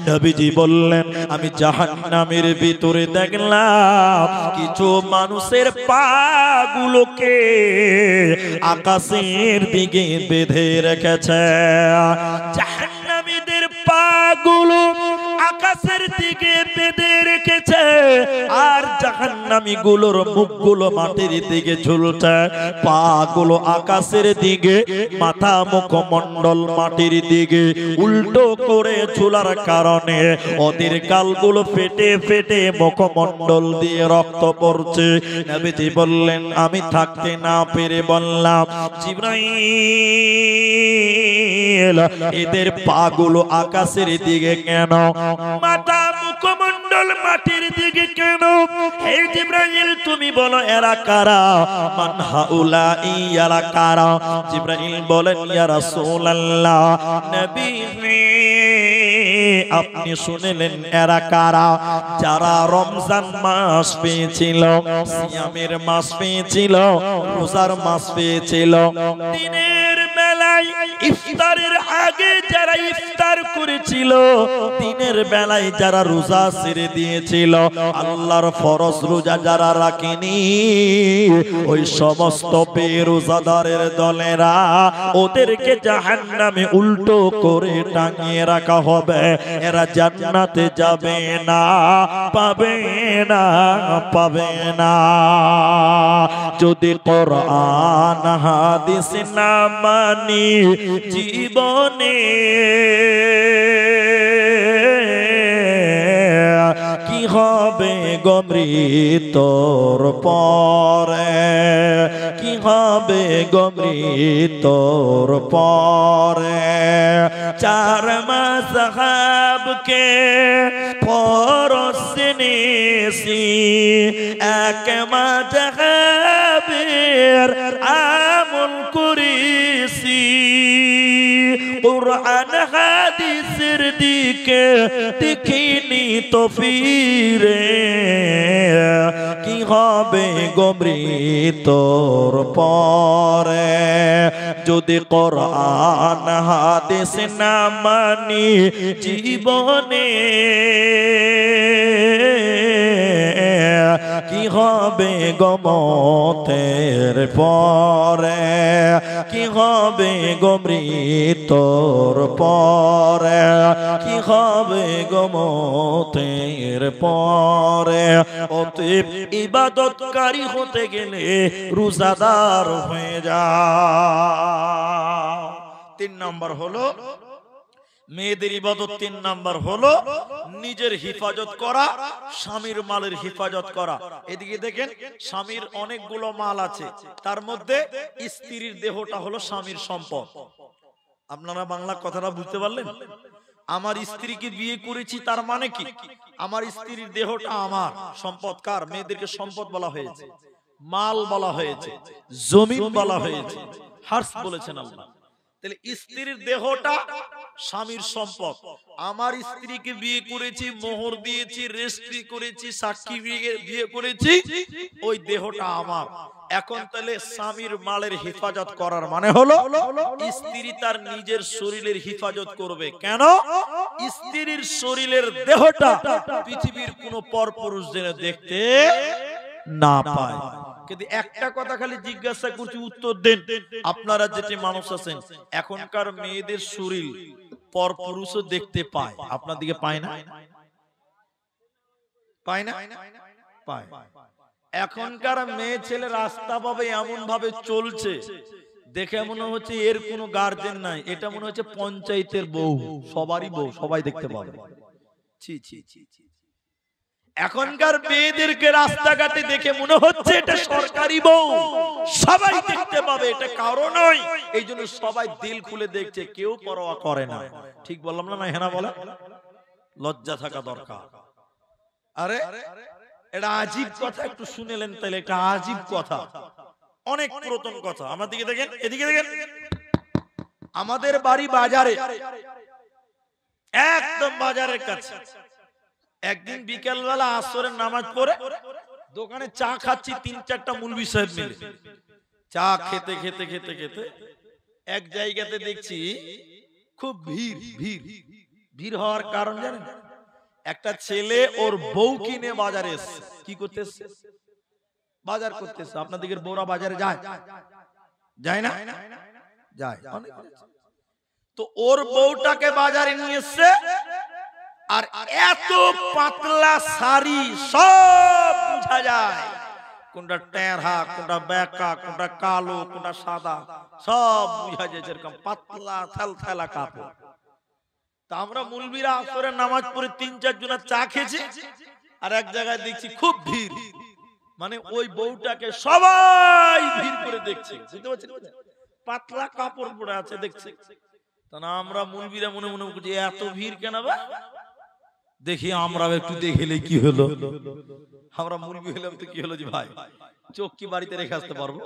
Speaker 1: নবীজি বললেন, আমি জাহান্নামের ভিতরে দেখলাম কিছু মানুষের পা গুলোকে আকাশের দিকে বেঁধে রেখেছে। জাহান্নামীদের পা গুলো আকাশের দিকে বেঁধে রেখেছে, আর জাহান্নামী গুলোর মুখগুলো মাটির দিকে ঝুলছে। পা গুলো আকাশের দিকে, মাথা মুখমণ্ডল মাটির দিকে উল্টো করে ঝুলার কারণে ওদের গালগুলো ফেটে ফেটে মুখমণ্ডল দিয়ে রক্ত পড়ছে। নবীজি বললেন, আমি থাকতে না পেরে বললাম, জিবরাইল, এদের পা গুলো আকাশের দিকে কেন, মাথা মুখমণ্ডল মাটির দিকে কেন? হে জিবরাইল, তুমি বলো এরা কারা? মান হাউলাই, এরা কারা? জিবরাইল বলেন, ইয়া রাসূলুল্লাহ, নবী আপনি শুনলেন এরা কারা? যারা রমজান মাস পেয়েছিল, সিয়ামের মাস পেয়েছিল, রোজার মাস পেয়েছিল, দিনের বেলায় ইফতারের আগে যারা ইফতার করেছিল, দিনের বেলায় যারা রোজা ছেড়ে দিয়েছিল, আল্লাহর ফরজ রোজা যারা রাখেনি, ওই সমস্ত বেরোজাদারের দলেরা, ওদেরকে জাহান্নামে উল্টো করে টাঙিয়ে রাখা হবে। এরা জান্নাতে যাবে না, পাবে না, পাবে না। যদি কোরআন হাদিস না মানি জীবনে, কি হবে গো মৃত্যুর পরে, কি হবে গো মৃত্যুর পরে? চার মাযহাবকে পরশনেছি, এক মাযহাবের আমল করেছি, কুরআন হাদিসের দিকে দেখিনি তো ফিরে, কি হবে গো মৃত্যুর পরে? যদি কোরআন হাদিস না মানি জীবনে, কি হবে গো মতের পরে, কি হবে গো মৃত্যুর পরে, কি হবে গো মতের পরে? অতএব ইবাদতকারী হতে গেলে রোজাদার হয়ে যাও। 3 নম্বর হলো মেয়েদের ইবাদত, 3 নম্বর হলো নিজের হিফাজত করা, স্বামীর মালের হিফাজত করা। এদিকে দেখেন, স্বামীর অনেকগুলো মাল আছে, তার মধ্যে স্ত্রীর দেহটা হলো স্বামীর সম্পদ। আপনারা বাংলা কথাটা বুঝতে পারলেন? আমার স্ত্রীকে বিয়ে করেছি তার মানে কি, আমার স্ত্রীর দেহটা আমার সম্পদ। কার? মেয়েদেরকে সম্পদ বলা হয়েছে, মাল বলা হয়েছে, জমিন বলা হয়েছে, হার্স বলেছেন আল্লাহ। তাহলে স্ত্রীর দেহটা স্বামীর সম্পদ। আমার স্ত্রীকে বিয়ে করেছি, মোহর দিয়েছি, রেজিস্ট্রি করেছি, সাক্ষী বিয়ে করেছি, ওই দেহটা আমার। এখন তাহলে স্বামীর মালের হেফাজত করার মানে হলো স্ত্রী তার নিজের শরীরের হেফাজত করবে। কেন? স্ত্রীর শরীরের দেহটা পৃথিবীর কোন পরপুরুষ যেন দেখতে না পায়। কিন্তু একটা কথা খালি জিজ্ঞাসা করছি, উত্তর দেন। আপনারা যেটি মানুষ আছেন, এখনকার মেয়েদের শরীর পরপুরুষও দেখতে পায়, আপনার দিকে পায় না? পায় না? পায়। এখনকার মেয়ে ছেলে রাস্তা পাবে এমন ভাবে চলছে, দেখে মনে হচ্ছে এর কোনো গার্জেন নাই, এটা মনে হচ্ছে পঞ্চায়েতের বউ, সবারই বউ, সবাই দেখতে পাবে। ছি ছি ছি ছি। এখনকার মেয়েদেরকে রাস্তাঘাটে দেখে মনে হচ্ছে এটা সরকারি বউ, সবাই দেখতে পাবে, এটা কারো নয়, এই জন্য সবাই দিল খুলে দেখছে, কেউ পরোয়া করে না। ঠিক বললাম না? হ্যাঁ না বলে? লজ্জা থাকা দরকার। আরে এটা আজীব কথা, একটু শুনেলেন তাহলে, এটা আজীব কথা, অনেক পুরাতন কথা। আমার দিকে দেখেন, এদিকে দেখেন। আমাদের বাড়ি বাজারে, একদম বাজারের কাছে। একদিন বিকেলবেলা আসরের নামাজ পড়ে দোকানে চা খাচ্ছি, 3-4টা মুলবি সাহেব মিলে চা খেতে খেতে খেতে খেতে এক জায়গাতে দেখছি খুব ভিড়। ভিড় ভিড় হওয়ার কারণ জানেন? একটা ছেলে ওর বউ কিনে বাজারে এসছে। কি করতে এসছে? বাজার করতে এসছে। আপনাদের বউরা বাজারে যায়? যায় না? যায়। তো ওর বউটাকে বাজারে নিয়ে এসছে, আর এত পাতলা শাড়ি, সব বোঝা যায় কোনটা টেরা, কোনটা বেকা, কোনটা কালো, কোনটা সাদা, সব বোঝা যায়, যেরকম পাতলা থালথালা কাপড়। তা আমরা মুলবিরা আসরের নামাজ পড়ে 3-4 জন চা খেয়েছি, আর এক জায়গায় দেখছি খুব ভিড়, মানে ওই বউটাকে সবাই ভিড় করে দেখছে। বুঝতে পারছেন? পাতলা কাপড় পরে আছে, দেখছে। তা না আমরা মুলবিরা মনে মনে বলছি, এত ভিড় কেন? দেখি আমরা একটু দেখলে কি হলো। আমরা মুলবি হলাম তো কি হলো যে ভাই, চোখ কি বাড়িতে রেখে আসতে পারবো?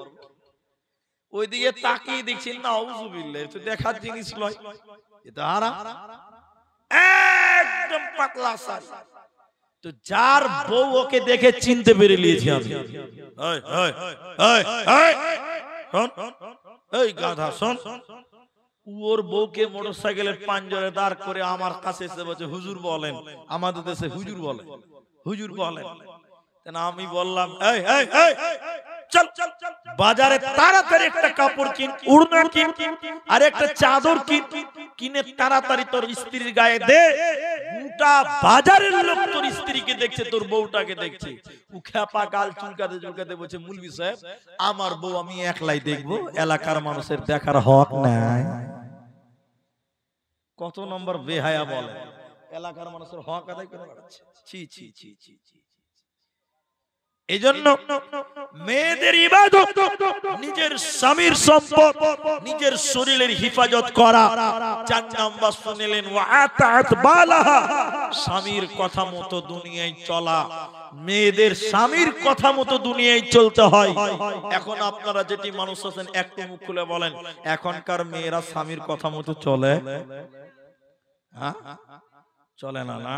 Speaker 1: ওইদিকে তাকিয়ে দেখছি, না আউযুবিল্লাহ, এটা দেখার জিনিস নয়, এটা হারাম। একদম পাতলা শাড়ি। তো যার বউ ওকে দেখে চিনতে পেরে নিয়েছি আমি। এই এই এই এই শোন, এই গাধা শোন। ওর বউকে মোটরসাইকেলের পাঞ্জরে দাঁড় করে আমার কাছে এসে বলছে, হুজুর বলেন। আমাদের দেশে হুজুর বলে, হুজুর বলেন। আমি বললাম, এই এই এই চল বাজারে তাড়াতাড়ি একটা কাপড় কিন, উড়না কিন, আর একটা চাদর কিন, কিনে তাড়াতাড়ি তোর স্ত্রীর গায়ে দে। গোটা বাজারের লোক তোর স্ত্রীকে দেখছে, তোর বউটাকে দেখছে। ও খেপা গাল চুলকাতে চুলকাতে বলছে, মুলবি সাহেব আমার বউ আমি একলাই দেখবো, এলাকার মানুষের দেখার হক নাই। কত নম্বর বেহায়া বলে, এলাকার মানুষের হক আদায় করে বেড়াচ্ছে। ছি ছি ছি ছি ছি। এই জন্য মেয়েদের ইবাদত, নিজের স্বামীর সম্পদ, নিজের শরীরের হিফাজত করা। 4 নাম্বার শুনলেন, ওয়াতাত বালাহা, স্বামীর কথা মতো দুনিয়ায় চলা। মেয়েদের স্বামীর কথা মতো দুনিয়ায় চলতে হয়। এখন আপনারা যেটি মানুষ আছেন, একটু মুখ খুলে বলেন, এখনকার মেয়েরা স্বামীর কথা মতো চলে? হ্যাঁ, চলে না। না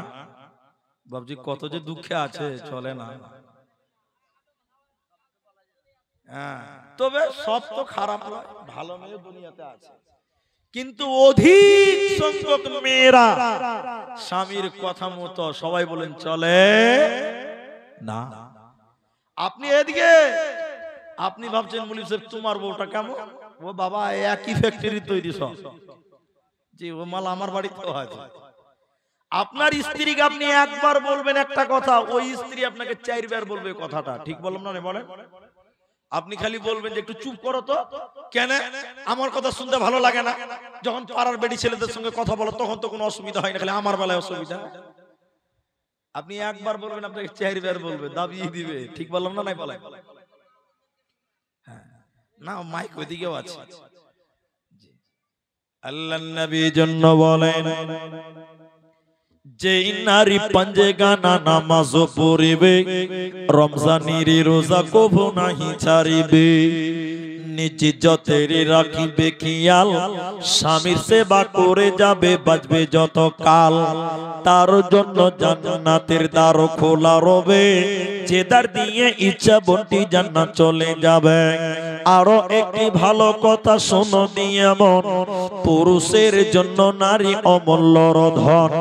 Speaker 1: বাবজি, কত যে দুঃখে আছে, চলে না। তবে সব তো খারাপ নয়, ভালো মেয়ে দুনিয়াতে আছে, কিন্তু অধিক সংখ্যক মেয়েরা স্বামীর কথা মতো, সবাই বলেন, চলে না। আপনি এদিকে আপনি ভাবছেন, মুলিম সাহেব তোমার বউটা কেমন? ও বাবা, একই ফ্যাক্টরি তৈরি সব, জি ও মাল আমার বাড়িতেও আছে। আপনার স্ত্রীকে আপনি একবার বলবেন একটা কথা, ওই স্ত্রী আপনাকে 4 বার বলবে কথাটা। ঠিক বললাম না? বলেন। আপনি খালি বলবেন যে একটু চুপ করো তো, কেন আমার কথা শুনতে ভালো লাগে না? যখন পাড়ার বেডি ছেলেদের সঙ্গে কথা বলো তখন তো কোনো অসুবিধা হয় না, খালি আমার বেলায় অসুবিধা। আপনি একবার বলবেন, আপনাকে 4 বার বলবে, দাবিয়ে দিবে। ঠিক বললাম না? নাই বলেন? হ্যাঁ না, মাইক ওইদিকেও আছে। আল্লাহর নবী জন্য বলেন, যে নারী পাঞ্জে গানা নামাজ পড়িবে, রমজানের রোজা কভু নাহি ছাড়িবে, নিজ যতের রাখিবে খেয়াল, স্বামীর সেবা করে যাবে, বাঁচবে যত কাল, তার জন্য জান্নাতের দ্বার খোলা রবে, যে দ্বার দিয়ে ইচ্ছা বন্টি জান্নাত চলে যাবে। আরো একটি ভালো কথা শোনো দিয়ে মন, পুরুষের জন্য নারী অমূল্য ধন,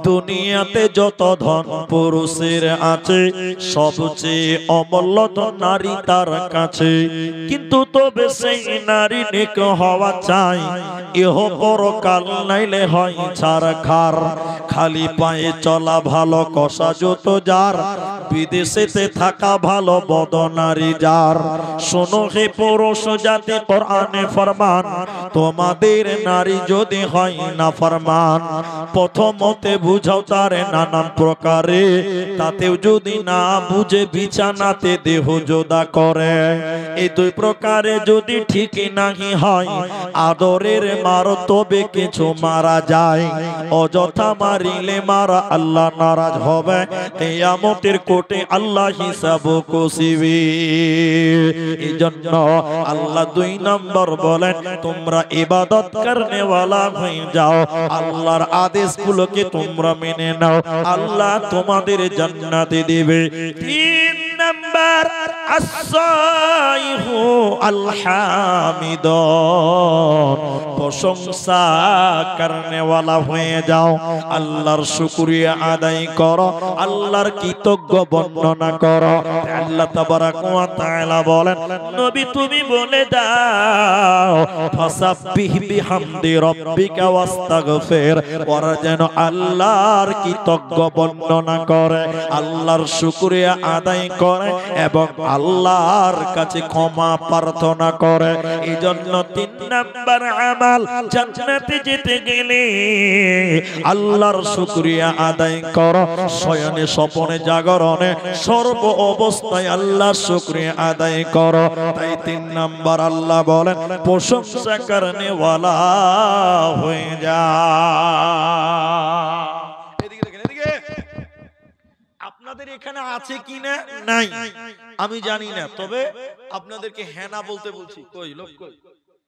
Speaker 1: দুনিয়াতে যত ধন পুরুষের আছে, সবচেয়ে অমূল্য ধন নারী তার কাছে। কিন্তু তবু তবে সেই নারী নেক হওয়া চাই, ইহ পরকাল নাইলে হয় ছারখার। খালি পায়ে চলা ভালো, কষা জুতো যার, বিদেশেতে থাকা ভালো, বদনারী যার। শোনো হে পুরুষ জাতি, কোরআনে ফরমান, তোমাদের নারী যদি হয় না ফরমান, প্রথমতে বুঝাও তারে নানান প্রকারে, তাতেও যদি না বুঝে বিছানাতে দেহ জোদা করে। এই দুই প্রকারে যদি ঠিক নাহি হয়, আদরের মার তবে কিছু মারা যায়। অযথা মারিলে মারা আল্লাহ নারাজ হবে, কিয়ামতের কোর্টে আল্লাহ হিসাব কষিবে। এই জন্য আল্লাহ 2 নম্বর বলেন, তোমরা ইবাদত করনে ওয়ালা হয়ে যাও, আল্লাহর আদেশগুলোকে তোমরা মেনে নাও, আল্লাহ তোমাদের জান্নাতে দিবে। 3 নম্বর আসসাইহু আলহামিদুন, প্রশংসা করনে ওয়ালা হয়ে যাও, আল্লাহর শুকরিয়া আদায় করো, আল্লাহর কৃতজ্ঞ বর্ণনা করো। আল্লাহ তাবারাক ওয়া তাআলা বলেন, নবী তুমি বলে দাও, ফাসাব্বিহ বিহামদি রাব্বিকা ওয়াস্তাগফির, ওরা যেন আল্লাহর কৃতজ্ঞ বর্ণনা করে, আল্লাহর শুকরিয়া আদায় করে এবং আল্লাহর কাছে ক্ষমা প্রার্থনা করে। এই জন্য 3 নাম্বার আমাল, জান্নাতে যেতে গেলে আল্লাহর শুকরিয়া আদায় করো, শয়নে স্বপনে জাগরণে সর্ব অবস্থায় আল্লাহর শুকরিয়া আদায় করো। তাই 3 নাম্বার আল্লাহ বলেন, প্রশংসা করনে ওয়ালা হয়ে যা। আপনাদের এখানে আছে কিনা নাই আমি জানি না, তবে আপনাদেরকে হ্যাঁ না বলতে বলছি। কই লোক কই?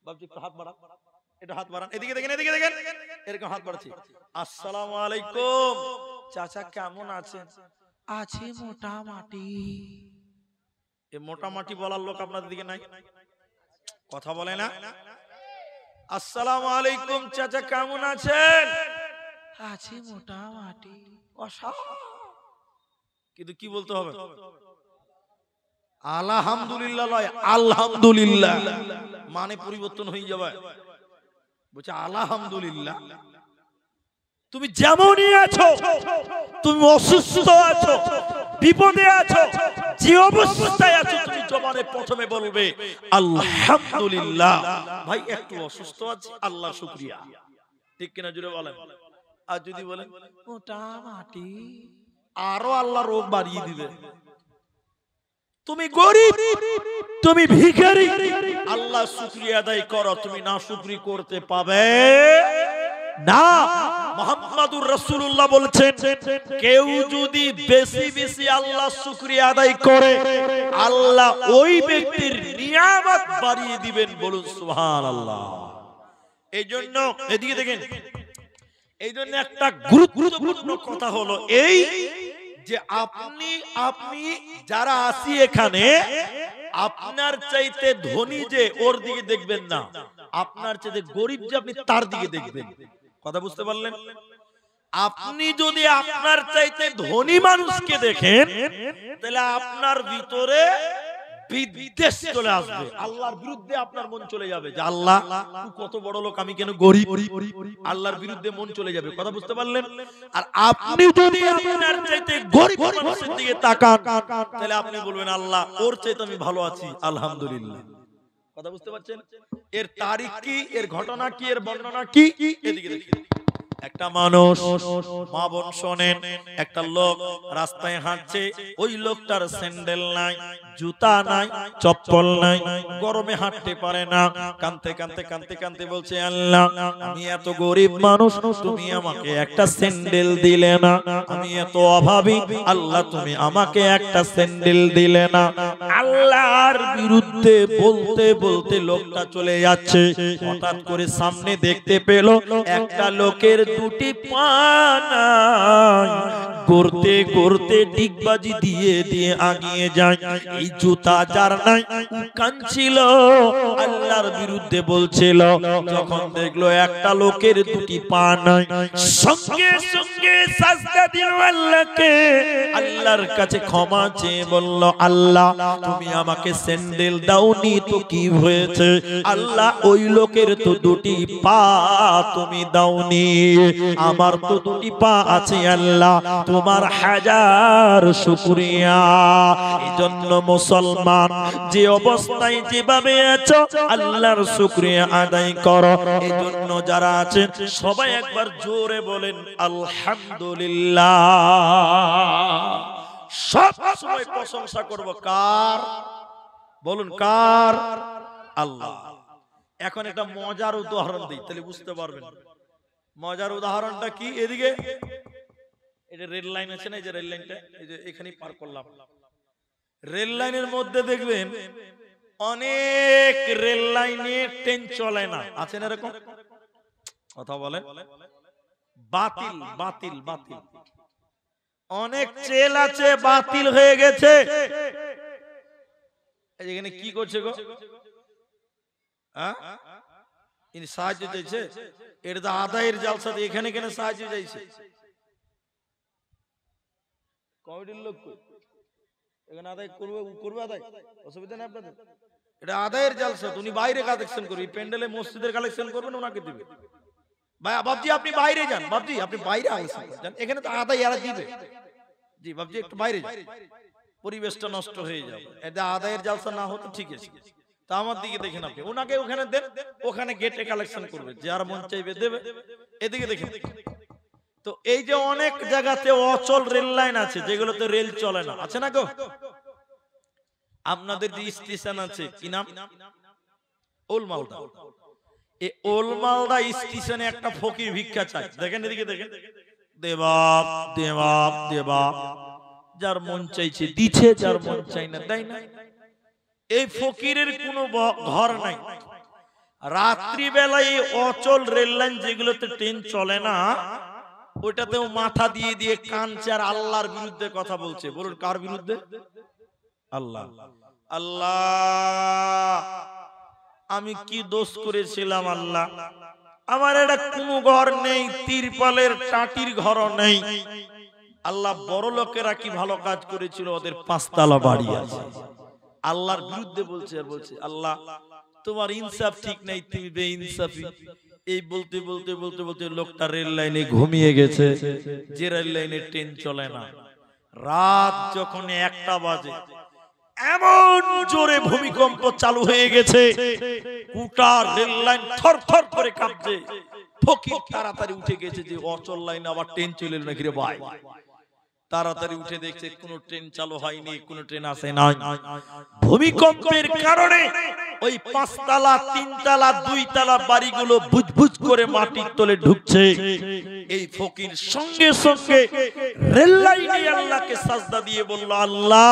Speaker 1: বাবজি একটু হাত বাড়ান, একটু হাত বাড়ান, এদিকে দেখেন, এদিকে দেখেন, এরকম হাত বাড়াচ্ছি। আসসালামু আলাইকুম চাচা, কেমন আছেন? আছি মোটামুটি। এই মোটামুটি বলার লোক আপনাদের দিকে নাই, কথা বলে না। আসসালামু আলাইকুম চাচা, কেমন আছেন? আছি মোটামুটি। কিন্তু কি বলতে হবে? আলহামদুলিল্লাহ নয়, আলহামদুলিল্লাহ, মানে পরিবর্তন হয়ে যাবে। বলছে আলহামদুলিল্লাহ, তুমি যেমনই আছো, তুমি অসুস্থ আছো, বিপদে আছো, যে অবস্থায় আছো, তুমি জবানে প্রথমে বলবে আলহামদুলিল্লাহ। ভাই একটু অসুস্থ আছি, আল্লাহ শুকরিয়া, ঠিক কিনা জুড়ে বলেন। আর যদি বলেন মোটামুটি, আরো আল্লাহ রোগ বাড়িয়ে দিবে। তুমি গরিব, তুমি ভিখারি, আল্লাহ শুকরিয়া আদায় করো, তুমি না শুকরি করতে পাবে না। মুহাম্মাদুর রাসূলুল্লাহ বলেছেন, কেউ যদি বেশি বেশি আল্লাহ শুকরিয়া আদায় করে, আল্লাহ ওই ব্যক্তির নিয়ামত বাড়িয়ে দিবেন। বলুন সুবহানাল্লাহ। এই জন্য এদিকে দেখেন, এই জন্য একটা গুরুত্বপূর্ণ কথা হলো এই যে আপনি যারা আসি এখানে, আপনার চাইতে ধনী যে ওর দিকে দেখবেন না, আপনার চাইতে গরিব যে আপনি তার দিকে দেখবেন। কথা বুঝতে পারলেন? আপনি যদি আপনার চাইতে ধনী মানুষকে দেখেন, তাহলে আপনার ভিতরে বিদ্বেষ চলে আসবে, আল্লাহর বিরুদ্ধে আপনার মন চলে যাবে যে আল্লাহ কত বড় লোক, আমি কেন গরিব, আল্লাহর বিরুদ্ধে মন চলে যাবে। কথা বুঝতে পারলেন? আর আপনি যদি আপনার চাইতে গরিব মানুষের দিকে তাকান, তাহলে আপনি বলবেন আল্লাহ ওর চাইতে আমি ভালো আছি, আলহামদুলিল্লাহ। কথা বুঝতে পারছেন? এর তারিখ কি, এর ঘটনা কি, এর বর্ণনা কি? এদিকে দেখুন। একটা মানুষ, মা বোন শোনেন, একটা লোক রাস্তায় হাঁটছে, ওই লোকটার স্যান্ডেল নাই, জুতা নাই, চপ্পল নাই, গরমে হাঁটতে পারে না। কাঁদতে কাঁদতে কাঁদতে কাঁদতে বলছে, আল্লাহ আমি এত গরিব মানুষ, তুমি আমাকে একটা স্যান্ডেল দিলে না, আমি এত অভাবী, আল্লাহ তুমি আমাকে একটা স্যান্ডেল দিলে না। আল্লাহর বিরুদ্ধে বলতে বলতে লোকটা চলে যাচ্ছে, হঠাৎ করে সামনে দেখতে পেল একটা লোকের 2টি পা নাই, করতে করতে ডিগবাজি দিয়ে দিয়ে আগিয়ে যায়। এই জুতা যার নাই, কাঁদছিল, আল্লাহর বিরুদ্ধে বলছিল। যখন দেখলো একটা লোকের 2টি পা নাই, সঙ্গে সঙ্গে সাজদা দিল আল্লাহকে, আল্লাহর কাছে ক্ষমা চেয়ে বলল, আল্লাহ তুমি আমাকে স্যান্ডেল দাওনি তো কি হয়েছে আল্লাহ ওই লোকের তো দুটি পা তুমি দাওনি আমার তো দুটি পা আছে আল্লাহ তোমার হাজার শুকরিয়া এজন্য মুসলমান যে অবস্থায় যেভাবে আছো আল্লাহর শুকরিয়া আদায় করো এজন্য যারা আছেন সবাই একবার জোরে বলেন আলহামদুলিল্লাহ সব সময় প্রশংসা করব কার বলুন কার আল্লাহ এখন একটা মজার উদাহরণ দিই তাহলে বুঝতে পারবেন মজার উদাহরণটা কি এদিকে এই যে রেল লাইন আছে না এই যে রেল লাইনটা এই যে এখানেই পার করলাম রেল লাইনের মধ্যে দেখবেন অনেক রেল লাইনে ট্রেন চলে না আছেন এরকম কথা বলেন বাতিল বাতিল বাতিল অনেক ট্রেন আছে বাতিল হয়ে গেছে এখানে কি করছে গো হ্যাঁ ইনি সাহায্য চাইছে এটা তো আদায়ের জালসা এখানে কেন সাহায্য চাইছে কমিটির লোক এখানে আদায় করবে আদায় অসুবিধা নেই আপনাদের এটা আদায়ের জালসা উনি বাইরে কালেকশন করবে প্যান্ডেলে মসজিদের কালেকশন করবেন ওনাকে দিবে ভাই বাবজি আপনি বাইরে যান বাবজি আপনি বাইরে যান এখানে তো আদায় এরা দিবে জি বাবজি একটু বাইরে যান পরিবেশটা নষ্ট হয়ে যাবে এটা আদায়ের জালসা না হতো ঠিক আছে তা আমার দিকে দেখেন আপনি ওনাকে ওখানে দেন ওখানে গেটে কালেকশন করবে যার মন চাইবে দেবে এদিকে দেখেন তো এই যে অনেক জায়গাতে অচল রেল লাইন আছে যেগুলোতে রেল চলে না আছে না গো আপনাদের যে স্টেশন আছে কি নাম ওল মালদা এই ওল মালদা স্টেশনে একটা ফকির ভিক্ষা চায় দেখেন এদিকে দেখেন দেবাব দেবাব দেবাব যার মন চাইছে দিচ্ছে যার মন চাই না দেয় না এই ফকিরের কোনো ঘর নাই রাত্রি বেলায় অচল রেল লাইন যেগুলোতে ট্রেন চলে না ওটাতেও মাথা দিয়ে দিয়ে কাঁদছে আর আল্লাহর বিরুদ্ধে কথা বলছে বলুন কার বিরুদ্ধে আল্লাহ আল্লাহ আমি কি দোষ করেছিলাম আল্লাহ আমার এটা কোনো ঘর নেই তিরপালের টাটির ঘরও নেই আল্লাহ বড় লোকেরা কি ভালো কাজ করেছিল ওদের পাঁচতলা বাড়ি আছে আল্লাহর বিরুদ্ধে বলছে আর বলছে আল্লাহ তোমার ইনসাফ ঠিক নাই তুমি বেইনসাফি এই বলতে বলতে বলতে বলতে লোকটা রেল লাইনে ঘুমিয়ে গেছে যে রেল লাইনে ট্রেন চলে না রাত যখন 1টা বাজে এমন জোরে ভূমিকম্প চালু হয়ে গেছে গোটা রেল লাইন থরথর করে কাঁপছে ফকির তাড়াতাড়ি উঠে গেছে যে অচল লাইনে আবার ট্রেন চলে এলো নাকি রে ভাই তাড়াতাড়ি উঠে দেখছে কোনো ট্রেন চালু হয়নি কোনো ট্রেন আসে নাই ভূমিকম্পের কারণে ওই 5 তলা 3 তলা 2 তলা বাড়িগুলো বুজবুজ করে মাটির তলে ঢুকছে এই ফকির সঙ্গে সঙ্গে রেল লাইনে আল্লাহকে সাজদা দিয়ে বলল আল্লাহ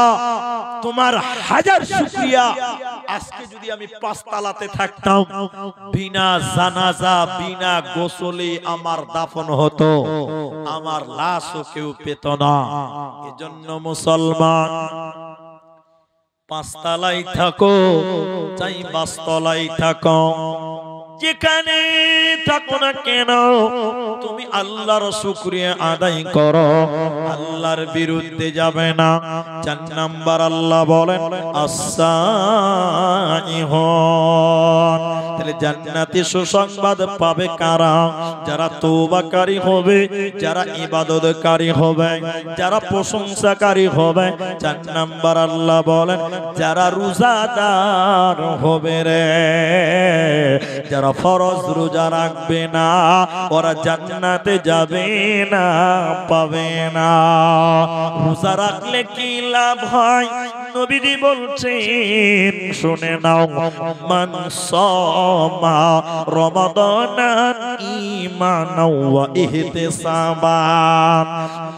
Speaker 1: তোমার হাজার শুকরিয়া আজকে যদি আমি 5 তলাতে থাকতাম বিনা জানাজা বিনা গোসলে আমার দাফন হতো আমার লাশও কেউ পেত না এজন্য মুসলমান 5 তলায় থাকো চাই 5 তলায় থাকো যেখানে থাকো না কেন তুমি আল্লাহর শুকরিয়া আদায় করো আল্লাহর বিরুদ্ধে যাবে না 4 নাম্বার আল্লাহ বলেন আস-সাইহুন তাহলে জান্নাতে সুসংবাদ পাবে কারা যারা তওবাকারী হবে যারা ইবাদতকারী হবে যারা প্রশংসাকারী হবে 4 নাম্বার আল্লাহ বলেন যারা রোজাদার হবে রে যারা ফরজ রোজা রাখবে না ওরা জান্নাতে যাবে না পাবে না রোজা রাখলে কি লাভ হয় নবীজি বলছেন শুনে নাও মান সামা রমাদানান ঈমানাও ওয়া ইহতিসাবান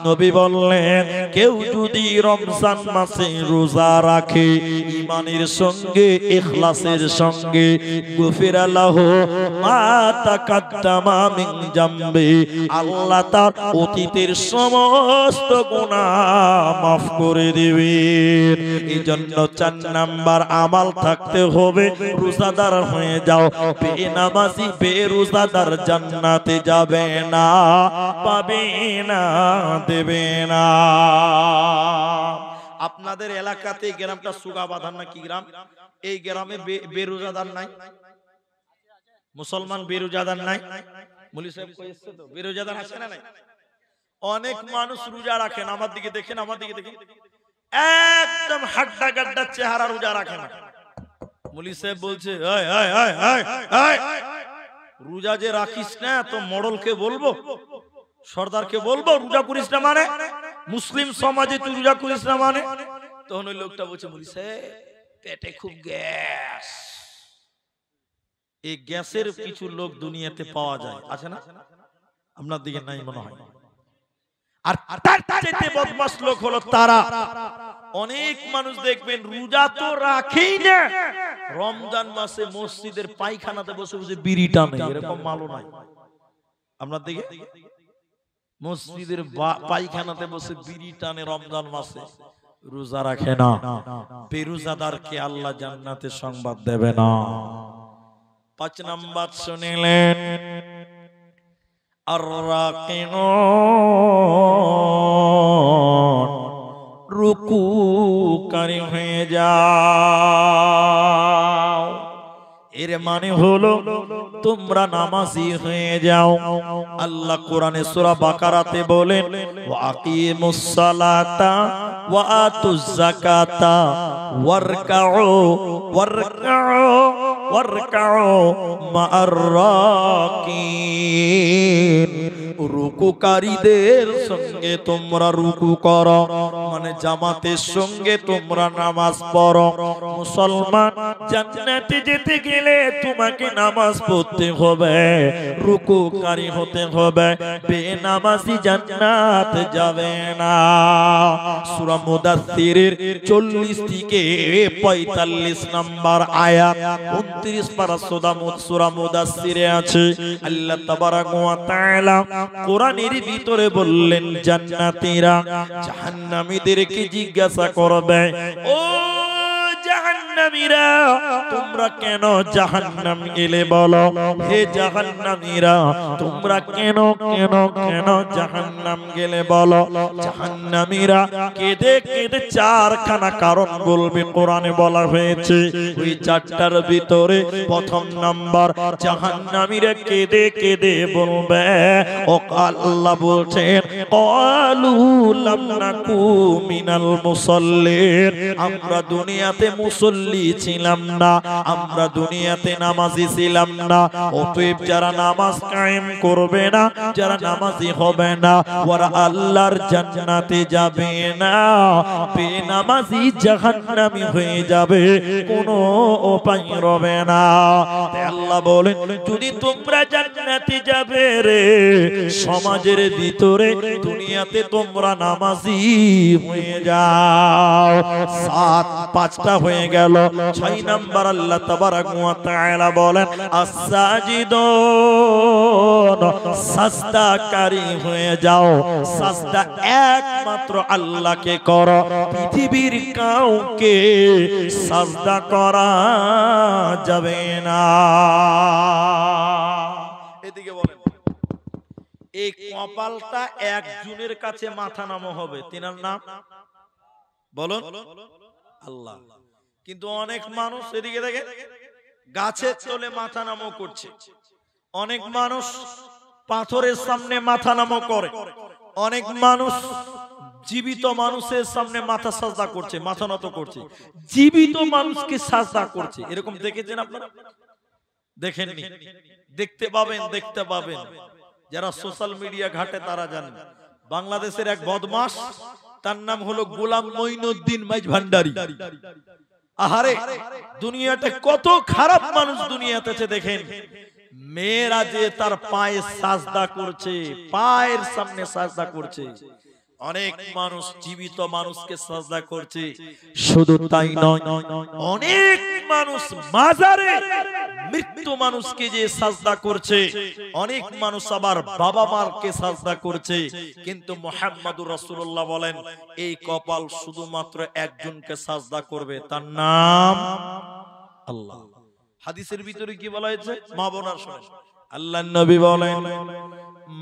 Speaker 1: নবী বললেন কেউ যদি রমজান মাসে রোজা রাখে ঈমানের সঙ্গে ইখলাসের সঙ্গে গুফিরা লাহু মা তাকাদ্দামা মিন জামবি আল্লাহ তার অতীতের সমস্ত গুনাহ মাফ করে দিবেন এইজন্য 4 নাম্বার আমাল থাকতে হবে রোজাদার হয়ে যাও বেনামাজি বেরোজাদার জান্নাতে যাবে না পাবে না দেবে না আপনাদের এলাকাতে এই গ্রামটা সুগাবাধান না কি গ্রাম, এই গ্রামে বেরোজাদার নাই, মুসলমান বেরোজাদার নাই? মুলি সাহেব কই এসেছে তো, বেরোজাদার আছে না নাই? অনেক মানুষ রোজা রাখেন, আমার দিকে দেখেন, আমার দিকে দেখেন, একদম হাড্ডা গাড্ডা চেহারা, রোজা রাখে না। মুলি সাহেব বলছে রোজা যে রাখিস না তো মডলকে বলবো, সর্দারকে বলবো রোজা করিস না মানে, মুসলিম সমাজে তুই রোজা করিস না মানে? তখন ওই লোকটা বলছে মুলি সাহেব পেটে খুব গ্যাস। এই গ্যাসের কিছু লোক দুনিয়াতে পাওয়া যায়, আছে না? আপনার দিকে নাই মনে হয়। আর তার চাইতে বদমাশ লোক হলো তারা, অনেক মানুষ দেখবেন রোজা তো রাখেই না, রমজান মাসে মসজিদের পায়খানাতে বসে বসে বিড়ি টানে, এরকম মালও নাই আপনার দিকে? মসজিদের পায়খানাতে বসে বিড়ি টানে রমজান মাসে, রোজা রাখে না। বেরোজাদারকে আল্লাহ জান্নাতে সংবাদ দেবে না। 5 নাম্বার শুনিলেন, আর-রাকিনুন, রুকুকারী হয়ে যাও। এর মানে হলো তোমরা নামাজি হয়ে যাও। আল্লাহ কোরআনে সূরা বাকারাতে বলেন, ওয়া আকিমুস সালাতা ওয়া আতুজ যাকাতা ওয়ারকাউ মা'আর রাকিন। রুকুকারীদের সঙ্গে তোমরা রুকু করো, মানে জামাতের সঙ্গে তোমরা নামাজ পড়ো। মুসলমান, জান্নাতে যেতে গেলে তোমাকে নামাজ পড়তে হবে, রুকুকারী হতে হবে, বেনামাজি জান্নাত যাবে না। সূরা মুদাসসিরের 40 থেকে 45 নম্বর আয়াত, 29 পারা সূরা মুদাসসিরে আছে। আল্লাহ তাবারাক ওয়া তাআলা কোরআনের ভিতরে বললেন, জান্নাতীরা জাহান্নামীদেরকে জিজ্ঞাসা করবে, ও জাহান্নামীরা তোমরা কেন জাহান্নাম গেলে? বলো হে জাহান্নামীরা তোমরা কেন কেন কেন জাহান্নাম গেলে? বলো। জাহান্নামীরা কেঁদে কেঁদে 4খানা কারণ বলবে, কোরআনে বলা হয়েছে। ওই 4টার ভিতরে প্রথম নাম্বার, জাহান্নামীরা কেঁদে কেঁদে বলবে, ও আল্লাহ বলছেন, ক্বালু লাম নাকু মিনাল মুসাল্লিন, আমরা দুনিয়াতে মুসল্লি ছিলাম না, আমরা দুনিয়াতে নামাজি ছিলাম না। অতএব যারা নামাজ কায়েম করবে না, যারা নামাজি হবে না, ওরা আল্লাহর জান্নাতে যাবে না, বেনামাজি জাহান্নামী হয়ে যাবে, কোনো উপায় রবে না। আল্লাহ বলেন, যদি তোমরা জান্নাতে যাবে রে, সমাজের ভিতরে দুনিয়াতে তোমরা নামাজি হয়ে যাও। 5টা হয়ে গেল। 6 নাম্বার আল্লাহ তাবারাক ওয়া তাআলা বলেন, আস-সাজিদুন, সাজদাকারী হয়ে যাও। সাজদা একমাত্র আল্লাহকে করো, পৃথিবীর কাউকে সাজদা করা যাবে না। এদিকে বলেন, এই কপালটা একজনের কাছে মাথা নামো হবে, তিনার নাম বলুন আল্লাহ। কিন্তু অনেক মানুষ এদিকে দেখে গাছের তলে মাথা নামো করছে, অনেক মানুষ পাথরের সামনে মাথা নামো করে, অনেক মানুষ জীবিত মানুষের সামনে মাথা সাজদা করছে, মাথা নত করছে, জীবিত মানুষকে সাজদা করছে। এরকম দেখেছেন আপনারা? দেখেননি? দেখতে পাবেন, দেখতে পাবেন। যারা সোশ্যাল মিডিয়া ঘাটে তারা জানেন। বাংলাদেশের এক বদমাশ, তার নাম হলো গোলাম মঈনুদ্দিন মাইজভান্ডারী। আহারে, দুনিয়াতে কত খারাপ মানুষ দুনিয়াতে আছে দেখেন। মেয়েরা যে তার পায়ে সাজদা করছে, পায়ের সামনে সাজদা করছে। অনেক মানুষ জীবিত মানুষকে সাজদা করছে। শুধু তাই নয়, অনেক মানুষ মাজারে মৃত্যু মানুষকে যে সাজদা করছে, অনেক মানুষ আবার বাবা মারকে সাজদা করছে। কিন্তু মুহাম্মদুর রাসূলুল্লাহ বলেন, এই কপাল শুধুমাত্র একজনকে সাজদা করবে, তার নাম আল্লাহ। হাদিসের ভিতরে কি বলা হয়েছে? মা বোনার শুনেন, আল্লাহর নবী বলেন,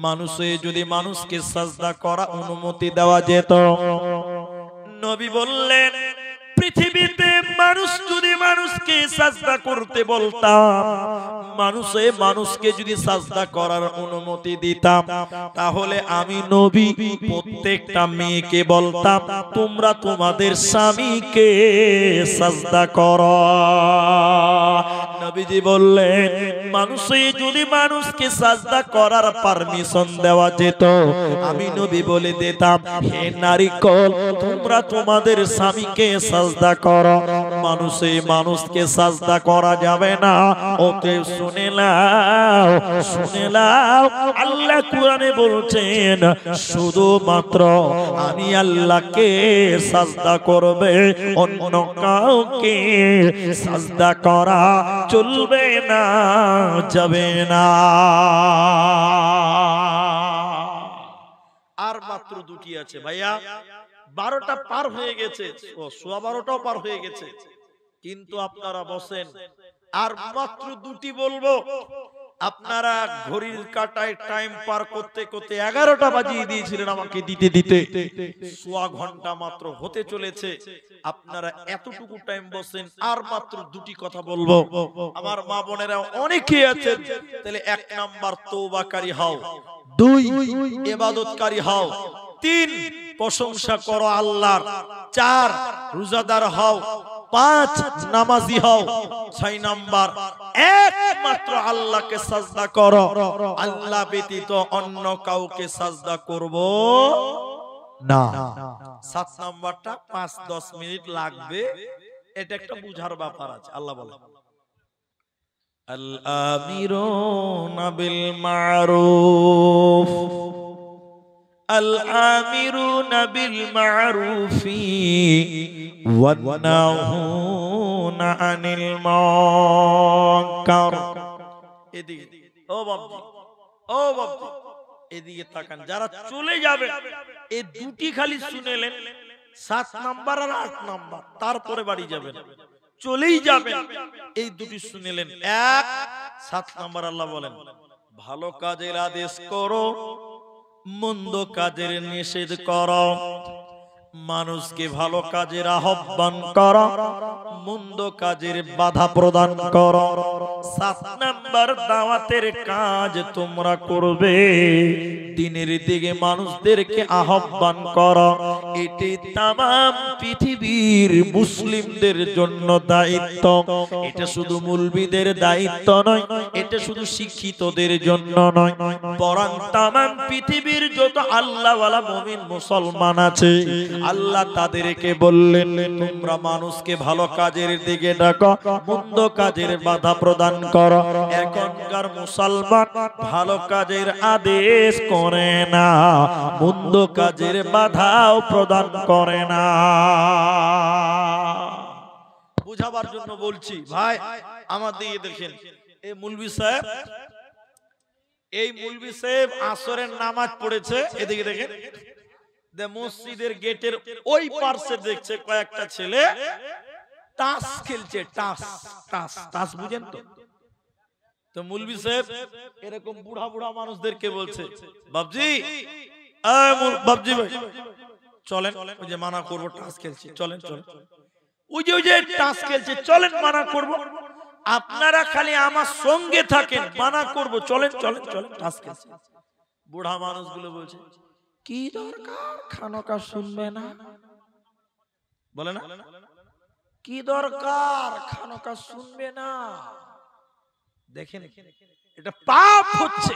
Speaker 1: মানুষে যদি মানুষকে সাজদা করা অনুমতি দেওয়া যেত, নবী বললেন, পৃথিবীতে মানুষ যদি মানুষকে সাজদা করতে বলতাম, মানুষকে যদি সাজদা করার অনুমতি দিতাম, তাহলে আমি নবী প্রত্যেকটা মেয়েকে বলতাম, তোমরা তোমাদের স্বামীকে সাজদা করো। নবীজি বললেন, মানুষে যদি মানুষকে সাজদা করার পারমিশন দেওয়া যেত, আমি নবী বলে দিতাম, হে নারীকল, তোমরা তোমাদের স্বামীকে সাজদা করো। মানুষে মানুষকে সাজদা করা যাবে না। ওতে শুনে নাও, শুনে নাও, আল্লাহ কোরআনে বলছেন, শুধুমাত্র আমি আল্লাহকে সাজদা করবে, অন্য কাউকে সাজদা করা চলবে না, যাবে না। আর মাত্র দুটি আছে ভাইয়া, 12টা পার হয়ে গেছে, 12:15টাও পার হয়ে গেছে, কিন্তু আপনারা বসেন, আর মাত্র দুটি বলবো। আপনারা ঘড়ির কাঁটায় টাইম পার করতে করতে 11টা বাজিয়ে দিয়েছিলেন আমাকে দিতে দিতে, সোয়া ঘন্টা মাত্র হতে চলেছে। আপনারা এতটুকু টাইম বসেন, আর মাত্র দুটি কথা বলবো। আমার মা বোনেরা অনেকে আছেন, তাহলে 1 নাম্বার তওবাকারী হও, 2 ইবাদতকারী হও, 3 প্রশংসা করো আল্লাহর, 4 রোজাদার হও, 5 নামাজি হও, 6 নাম্বার একমাত্র আল্লাহকে সাজদা করো, আল্লাহ ব্যতীত অন্য কাউকে সাজদা করব না। 7 নাম্বারটা 5-10 মিনিট লাগবে, এটা একটা বুঝার ব্যাপার আছে। আল্লাহ বলে, আল আমিরুনা বিল মারুফ, আল আমিরুনা বিল মারুফি ওয়ান নাহুনা আনিল মুনকার। এদিকে ও বাবজি, ও বাবজি, এদিকে তাকান, যারা চলে যাবে এই দুটি খালি শুনেলেন, 7 নাম্বার আর 8 নাম্বার, তারপরে বাড়ি যাবেন, চলেই যাবেন, এই দুটি শুনেলেন। 1 7 নাম্বার আল্লাহ বলেন, ভালো কাজের আদেশ করো, মন্দ কাজের নিষেধ করো। মানুষকে ভালো কাজের আহ্বান করো, মন্দ কাজের বাধা প্রদান করো। 7 নাম্বার দাওয়াতের কাজ তোমরা করবে, দিনের দিকে মানুষদেরকে আহ্বান করো। এটি তামাম পৃথিবীর মুসলিমদের জন্য দায়িত্ব। এটা শুধু মুলবিদের দায়িত্ব নয়, এটা শুধু শিক্ষিতদের জন্য নয়, বরং তামাম পৃথিবীর যত আল্লাহওয়ালা মুমিন মুসলমান আছে, আল্লাহ তাদেরকে বললেন, তোমরা মানুষকে ভালো কাজের দিকে ডাকো, মন্দ কাজের বাধা প্রদান করো। এখনকার মুসলমান ভালো কাজের আদেশ করে না, মন্দ কাজের বাধাও প্রদান করে না। বুঝাবার জন্য বলছি ভাই, আমার দিকে দেখেন, এই মৌলভী সাহেব আসরের নামাজ পড়েছে, এদিকে দেখেন, মসজিদের গেটের ওই পার্শ্বে দেখছে কয়েকটা ছেলে টাস খেলছে, টাস বুঝেন তো? তো মৌলভী সাহেব এরকম বুড়া বুড়া মানুষদেরকে বলছে, বাবজি, বাবজি ভাই চলেন, ওই যে মানা করবো টাস খেলছে, চলেন চলেন, ওই যে টাস খেলছে, চলেন মানা করব, আপনারা খালি আমার সঙ্গে থাকেন, মানা করব, চলেন চলেন চলেন, টাস খেলছে। বুড়া মানুষগুলো বলছে, কি দরকার, খানকা শুনবে না, বলে না, কি দরকার, খানকা শুনবে না। দেখেন এটা পাপ হচ্ছে।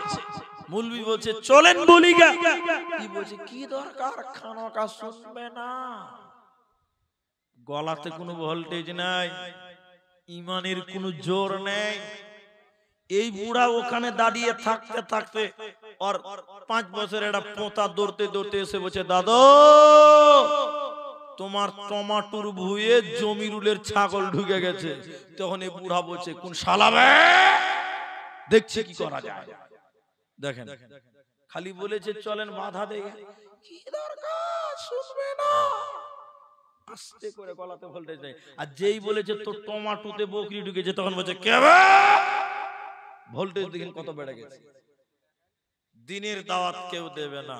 Speaker 1: মৌলভী বলছে চলেন বলিগা, কি বলছে, কি দরকার, খানকা শুনবে না। গলাতে কোনো ভোল্টেজ নাই, ইমানের কোনো জোর নেই। এই বুড়া ওখানে দাঁড়িয়ে থাকতে থাকতে আর 5 বছর একটা পোতা দৌড়তে দৌড়তে এসে বলছে, দাদু তোমার টমাটোর ভুঁয়ে জমিরুলের ছাগল ঢুকে গেছে। তখন এই বুড়া বলছে, কোন শালাবে, দেখছি কি করা যায়। দেখেন খালি বলেছে চলেন, বাধা দেয়, কি দরকার, শুনবে না, আস্তে করে গলাতে ভোল্টেজ নেই। আর যেই বলেছে তোর টমাটোতে বকরি ঢুকেছে, তখন বলছে কে, ভোল্টেজ দেখেন কত বেড়ে গেছে। দিনের দাওয়াত কেউ দেবে না,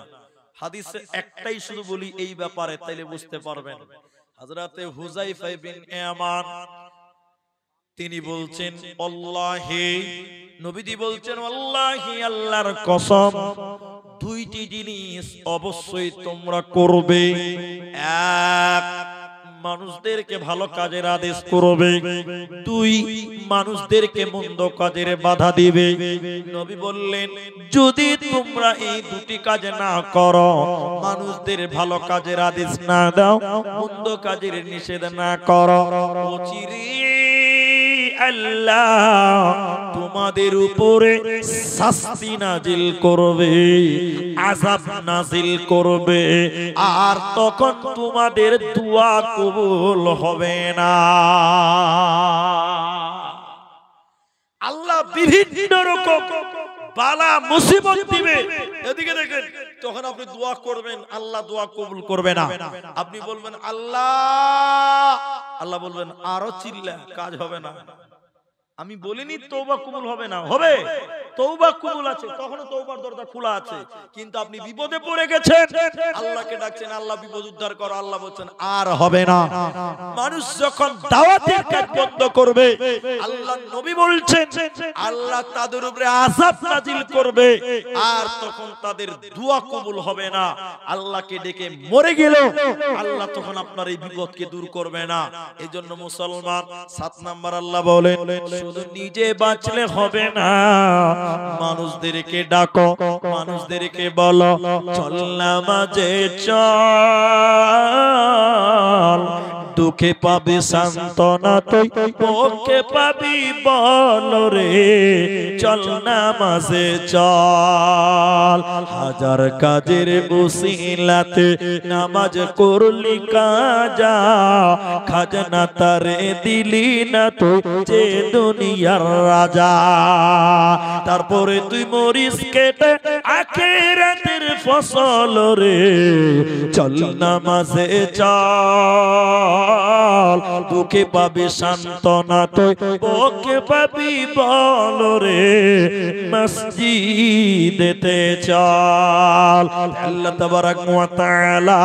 Speaker 1: হাদিসে একটাই শুধু বলি এই ব্যাপারে, তাইলে বুঝতে পারবেন। হযরতে হুযায়ফা বিন ইয়ামান তিনি বলছেন আল্লাহি, নবীজি বলছেন আল্লাহি, আল্লাহর কসম, দুইটি জিনিস অবশ্যই তোমরা করবে। এক, মানুষদেরকে ভালো কাজের আদেশ করবে। দুই, মানুষদেরকে মন্দ কাজের বাধা দিবে। নবী বললেন যদি তোমরা এই দুটি কাজ না করো, মানুষদের ভালো কাজের আদেশ না দাও, মন্দ কাজের নিষেধ না করো, আল্লাহ তোমাদের উপরে শাস্তি নাজিল করবে, আযাব নাজিল করবে, আর তখন তোমাদের দোয়া কবুল হবে না। আল্লাহ বিভিন্ন রকম বালা মুসিবত দিবে, এদিকে দেখেন, তখন আপনি দোয়া করবেন, আল্লাহ দোয়া কবুল করবে না। আপনি বলবেন আল্লাহ, আল্লাহ বলবেন আরো চিল্লা, কাজ হবে না। আমি বলিনি তওবা কবুল হবে না, হবে, তওবা কবুল আছে, তখনও তওবার দরজা খোলা আছে। কিন্তু আপনি বিপদে পড়ে গেছেন, আল্লাহকে ডাকছেন, আল্লাহ বিপদ উদ্ধার করো, আল্লাহ বলছেন আর হবে না। মানুষ যখন দাওয়াতের কাজ বন্ধ করবে, আল্লাহ নবী বলছেন আল্লাহ তাদের উপরে আযাব নাজিল করবে, আর তখন তাদের দোয়া কবুল হবে না। আল্লাহকে ডেকে মরে গেল, আল্লাহ তখন আপনার এই বিপদকে দূর করবে না। এজন্য মুসলমান 7 নাম্বার আল্লাহ বলেন শুধু নিজে বাঁচলে হবে না, মানুষদেরকে ডাকো, মানুষদেরকে বলো চল নামাজে চল, দুঃখে পাবি সান্তনা তুই, ওকে পাবি বল রে, চল নামাজে চল। হাজার কাজের উসিলাতে নামাজ করলি কাজা, খাজনা তারে দিলি না তুই যে দুনিয়ার রাজা। তারপরে তুই মরিস কেটে আখিরাতের ফসল রে, চল নামাজে চল, দুঃখে পাবি সান্তনা তুই, ওকে পাবি বল রে, মসজিদেতে চল। আল্লাহ তাবারাক ওয়া তাআলা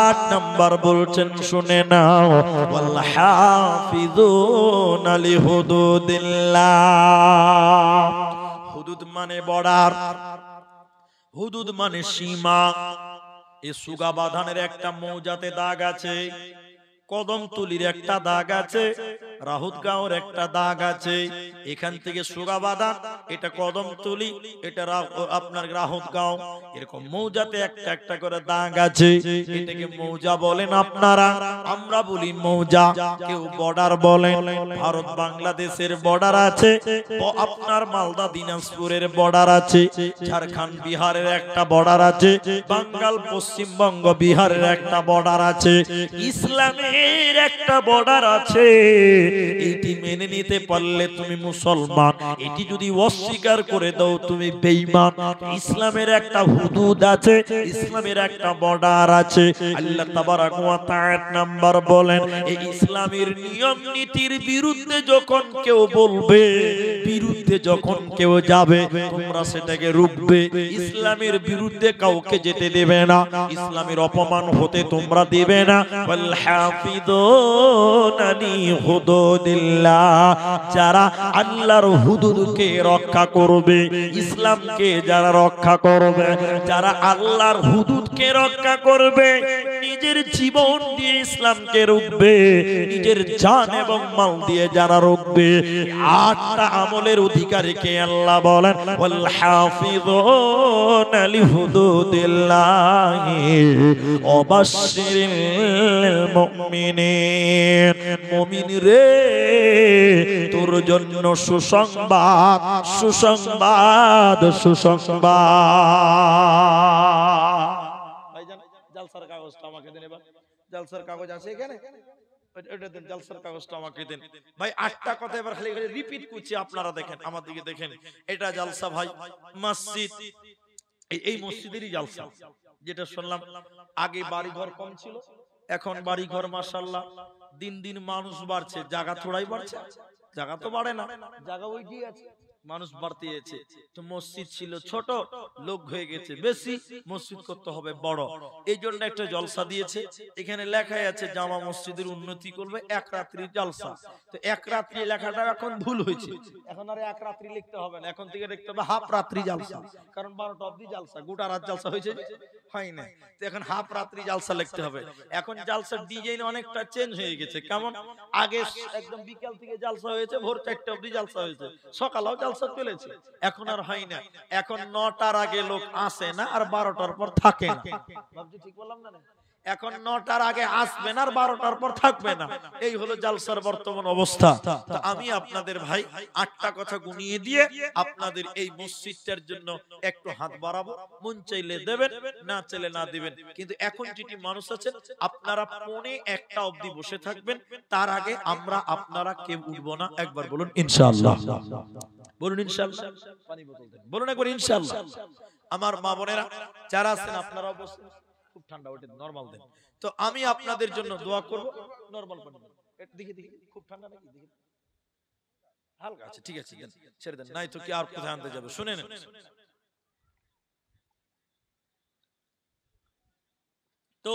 Speaker 1: 8 নাম্বার বলছেন, শুনে নাও, ওয়াল হাফিযুনা লিহুদুদিল্লাহ। হুদুদ মানে বর্ডার, হুদুদ মানে সীমা। এই সুগা বাঁধানের একটা মৌজাতে দাগ আছে, কদমতলির একটা দাগ আছে, রাহুতগাঁওর একটা দাগ আছে। এখান থেকে সুগা বাঁধান, এটা কদমতলি, এটা আপনার রাহুতগাঁও, এরকম মৌজাতে একটা একটা করে দাগ আছে। এটাকে মৌজা বলেন আপনারা, আমরা বলি মৌজা, কেউ বর্ডার বলেন। ভারত বাংলাদেশের বর্ডার আছে, আপনার মালদা দিনাজপুরের বর্ডার আছে, ঝাড়খণ্ড বিহারের একটা বর্ডার আছে, বাঙ্গাল পশ্চিমবঙ্গ বিহারের একটা বর্ডার আছে, ইসলামের একটা বর্ডার আছে। এটি মেনে নিতে পারলে তুমি মুসলমান, এটি যদি অস্বীকার করে দাও তুমি বেঈমান। ইসলামের একটা হুদুদ আছে, ইসলামের একটা বর্ডার আছে। আল্লাহ তাবারাক ওয়া তাআলা নাম্বার বলেন, এই ইসলামের নিয়ম নীতির বিরুদ্ধে যখন কেউ বলবে, বিরুদ্ধে যখন কেউ যাবে, তোমরা সেটাকে রুখবে। ইসলামের বিরুদ্ধে কাউকে যেতে দেবে না, ইসলামের অপমান হতে তোমরা দেবে না। ওয়াল হাফিযুনা লিহুদুদিল্লাহ, যারা আল্লাহর হুদুদকে রক্ষা করবে, ইসলামকে যারা রক্ষা করবে, যারা আল্লাহর হুদুদকে রক্ষা করবে, নিজের জীবন দিয়ে ইসলামকে রুখবে, নিজের জান এবং মাল দিয়ে যারা রুখবে, 8টা আমলের অধিকারীকে আল্লাহ বলেন ওয়াল হাফিযুনা লিহুদুদিল্লাহ ওয়াবাশশিরিল মুমিনিন। মুমিন রে, তোর জন্য সুসংবাদ, সুসংবাদ, সুসংবাদ। ভাইজান জালসার কাগজটা আমাকে দেন এবার, জালসার কাগজ আছে এখানে, এটা দেন, জালসার কাগজটা আমাকে দেন ভাই। 8টা কথা এবার খালি খালি রিপিট করছি, আপনারা দেখেন, আমার দিকে দেখেন। এটা জালসা ভাই, মসজিদ, এই মসজিদেরই জালসা। যেটা শুনলাম আগে বাড়ি ঘর কম ছিল, এখন বাড়ি ঘর মাশাআল্লাহ দিন দিন মানুষ বাড়ছে, জায়গা থোড়াই বাড়ছে, জায়গা তো বাড়ে না, জায়গা ওইটি আছে। মানুষ বাড়তে গেছে, তো মসজিদ ছিল ছোট, লোক হয়ে গেছে বেশি, মসজিদ করতে হবে বড়। এই জন্য একটা জলসা দিয়েছে। এখানে লেখাই আছে জামা মসজিদের উন্নতি করবে, এক রাত্রি জলসা। তো এক রাত্রি লেখাটা এখন ভুল হয়েছে, এখন আর এক রাত্রি লিখতে হবে না, এখন থেকে লিখতে হবে হাফ রাত্রি জলসা। কারণ 12টা অবধি জলসা, গোটা রাত জলসা হয়েছে হয় না, তো এখন হাফ রাত্রি জলসা লিখতে হবে। এখন জলসার ডিজাইন অনেকটা চেঞ্জ হয়ে গেছে। কেমন? আগে একদম বিকাল থেকে জলসা হয়েছে, ভোর 4টা অবধি জলসা হয়েছে, সকালেও জলসা চলেছে। এখন আর হয় না, এখন 9টার আগে লোক আসে না আর 12টার পর থাকে না। ভাবছি ঠিক বললাম না? এখন 9টার আগে আসবে না আর 12টার পর থাকবে না। এই হলো জালসার বর্তমান অবস্থা। তো আমি আপনাদের ভাই 8টা কথা গুনিয়ে দিয়ে আপনাদের এই মসজিদটার জন্য একটু হাত বাড়াবো। মন চাইলে দেবেন, না চাইলে না দিবেন। কিন্তু এখন যেটি মানুষ আছেন, আপনারা 1:45 অবধি বসে থাকবেন। তার আগে আমরা আপনারা কেউ উঠবো না। একবার বলুন ইনশাআল্লাহ। বলুন ইনশাআল্লাহ। পানি বোতল দেন, বলুন একবার ইনশাআল্লাহ। আমার মা বোনেরা যারা আছেন আপনারা বসে, খুব ঠান্ডা, ওটা নরমাল দেন। তো আমি আপনাদের জন্য দোয়া করব। নরমাল পানি দেখি দেখি, খুব ঠান্ডা নাকি? দেখি হালকা আছে, ঠিক আছে, ছেড়ে দেন, নাই তো কি আর কোথায় আনতে যাবে। শুনে নেন, তো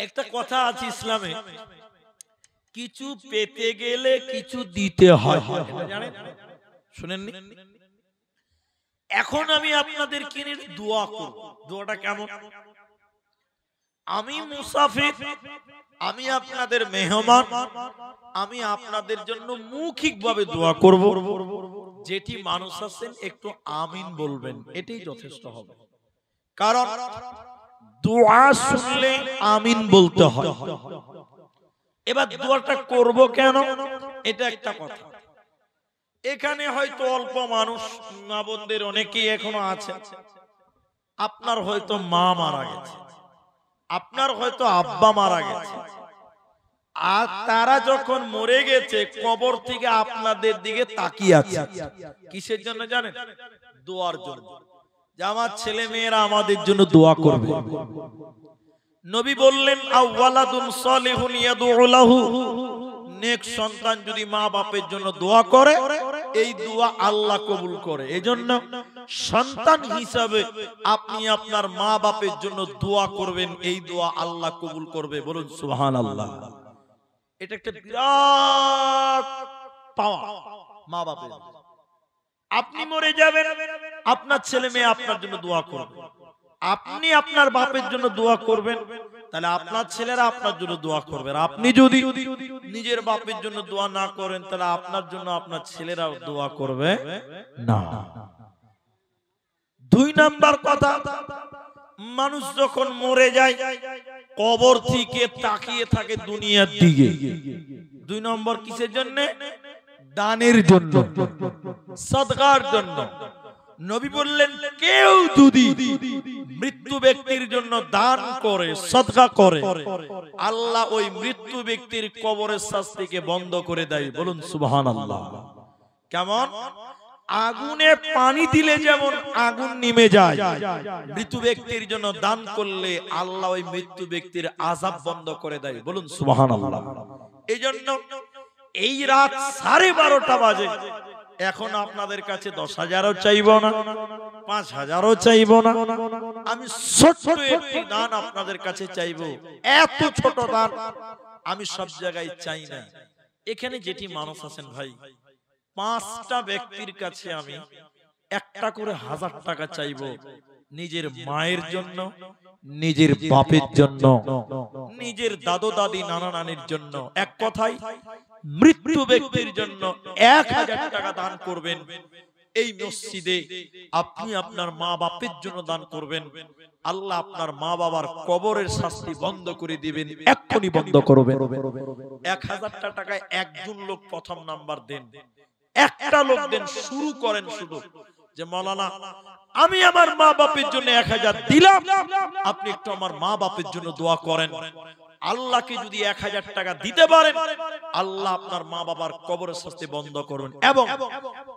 Speaker 1: একটা কথা আছে ইসলামে, কিছু পেতে গেলে কিছু দিতে হয়, জানেন? শুনেননি? এখন আমি আপনাদেরকে নিয়ে দোয়া করব। দোয়াটা কেমন? আমি মুসাফির, আমি আপনাদের মেহমান, আমি আপনাদের জন্য মৌখিকভাবে দোয়া করব। যেটি মানুষ আছেন একটু আমিন বলবেন, এটাই যথেষ্ট হবে। কারণ দোয়া শুনলে আমিন বলতে হয়। এবার দোয়াটা করব কেন, এটা একটা কথা। এখানে হয়তো অল্প মানুষ, মা বোনদের অনেকেই এখনো আছে, আপনার হয়তো মা মারা গেছে, আপনার হয়তো আব্বা মারা গেছে, আর তারা যখন মরে গেছে কবর থেকে আপনাদের দিকে তাকিয়ে আছে। কিসের জন্য জানেন? দোয়ার জন্য, যে আমার ছেলে মেয়েরা আমাদের জন্য দোয়া করবে। নবী বললেন আওয়ালাদুন সালিহুন ইয়াদউ লাহু, নেক সন্তান যদি মা বাপের জন্য দোয়া করে, এই দোয়া আল্লাহ কবুল করে। এজন্য সন্তান হিসাবে আপনি আপনার মা বাপের জন্য দোয়া করবেন, এই দোয়া আল্লাহ কবুল করবে। বলুন সুবহানাল্লাহ। এটা একটা বিরাট পাওয়া মা বাপের। আপনি মরে যাবেন, আপনার ছেলে মেয়ে আপনার জন্য দোয়া করবে। আপনি আপনার বাপের জন্য দোয়া করবেন, তাহলে আপনার ছেলেরা আপনার জন্য দোয়া করবে। আপনি যদি নিজের বাপের জন্য দোয়া না করেন, তাহলে আপনার জন্য আপনার ছেলেরাও দোয়া করবে না। 2 নাম্বার কথা, মানুষ যখন মরে যায় কবর থেকে তাকিয়ে থাকে দুনিয়ার দিকে। 2 নম্বর কিসের জন্য? দানের জন্য, সাদকার জন্য। নবী বললেন কেউ যদি মৃত্যু ব্যক্তির জন্য দান করে, সাদকা করে, আল্লাহ ওই মৃত্যু ব্যক্তির কবরের শাস্তিকে বন্ধ করে দেয়। বলুন সুবহানাল্লাহ। কেমন? আগুনে পানি দিলে যেমন আগুন নিভে যায়, মৃত্যু ব্যক্তির জন্য দান করলে আল্লাহ ওই মৃত্যু ব্যক্তির আযাব বন্ধ করে দেয়। বলুন সুবহানাল্লাহ। এই জন্য এই রাত 12:30 বাজে, এখন আপনাদের কাছে 10,000ও চাইব না, 5,000ও চাইব না, আমি ছোট্ট একটি দান আপনাদের কাছে চাইব। এত ছোট দান আমি সব জায়গায় চাই না। এখানে যেটি মানুষ আছেন ভাই, 5টা ব্যক্তির কাছে আমি একটা করে 1000 টাকা চাইব, নিজের মায়ের জন্য, নিজের বাপের জন্য, নিজের দাদু দাদি নানা নানির জন্য। এক কথায় মৃত্যু ব্যক্তির জন্য 1000 টাকা দান করবেন। এই মসজিদে আপনি আপনার মা বাপের জন্য দান করবেন, আল্লাহ আপনার মা বাবার কবরের শাস্তি বন্ধ করে দিবেন, এক্ষুনি বন্ধ করবেন। 1000 টাকায় একজন লোক প্রথম নাম্বার দেন, একটা লোক দেন, শুরু করেন শুধু যে মাওলানা আমি আমার মা বাপের জন্য 1000 দিলাম, আপনি একটু আমার মা বাপের জন্য দোয়া করেন। আল্লাহকে যদি 1000 টাকা দিতে পারেন, আল্লাহ আপনার মা বাবার কবরের শাস্তি বন্ধ করবেন। এবং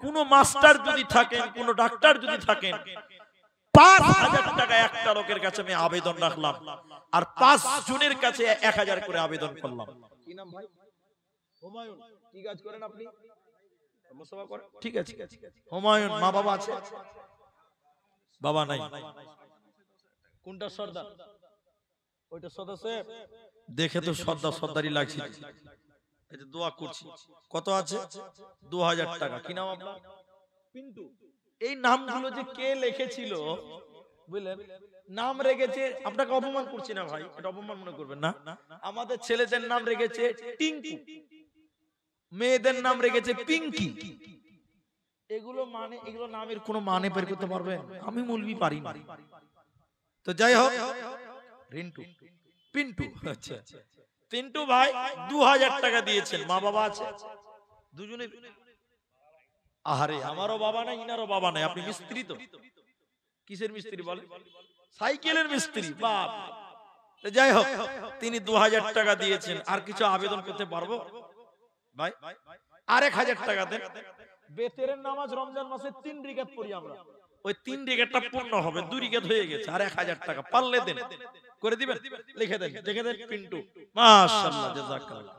Speaker 1: কোন মাস্টার যদি থাকেন, কোন ডাক্তার যদি থাকেন, 5000 টাকা একটা লোকের কাছে আমি আবেদন রাখলাম, আর 5 জনের কাছে 1000 করে আবেদন করলাম। কি নাম ভাই? হুমায়ুন। কি কাজ করেন আপনি? ঠিক আছে। হুমায়ুন মা বাবা আছে? বাবা নাই। কোনটা সর্দার? ওইটা সদস্য দেখে তো সর্দার সর্দারি লাগছে। এই যে দোয়া করছি। কত আছে? 2000 টাকা। কি নাম আপনার? পিন্টু। এই নামগুলো যে কে লিখেছিল বুঝলেন, নাম রেখেছে। আপনাকে অপমান করছি না ভাই, এটা অপমান মনে করবেন না। আমাদের ছেলেদের নাম রেখেছে টিঙ্কু, মেয়েদের নাম রেখেছে পিঙ্কি। এগুলো মানে, এগুলো নামের কোনো মানে বের করতে পারবেন? আমি মৌলবি পারি না। তো যাই হোক, রিন্টু পিন্টু। আচ্ছা, পিন্টু ভাই 2000 টাকা দিয়েছেন। মা বাবা আছে দুজনে? আহারে, আমারও বাবা নাই, ইনারও বাবা নাই। আপনি মিস্ত্রি তো? কিসের মিস্ত্রি বলে? সাইকেলের মিস্ত্রি। বাপ। তো যাই হোক, তিনি 2000 টাকা দিয়েছেন। আর কিছু আবেদন করতে পারবো ভাই? আর 1000 টাকা দেন। বেতেরের নামাজ রমজান মাসে 3 রিকাত পড়ি আমরা। ওই 3 রিকাতটা পূর্ণ হবে, 2 রিকাত হয়ে গেছে। আর 1000 টাকা পারলে দেন, করে দিবেন। লিখে দেন, দেখে দেন। পিন্টু, মাশাআল্লাহ, জাযাকাল্লাহ।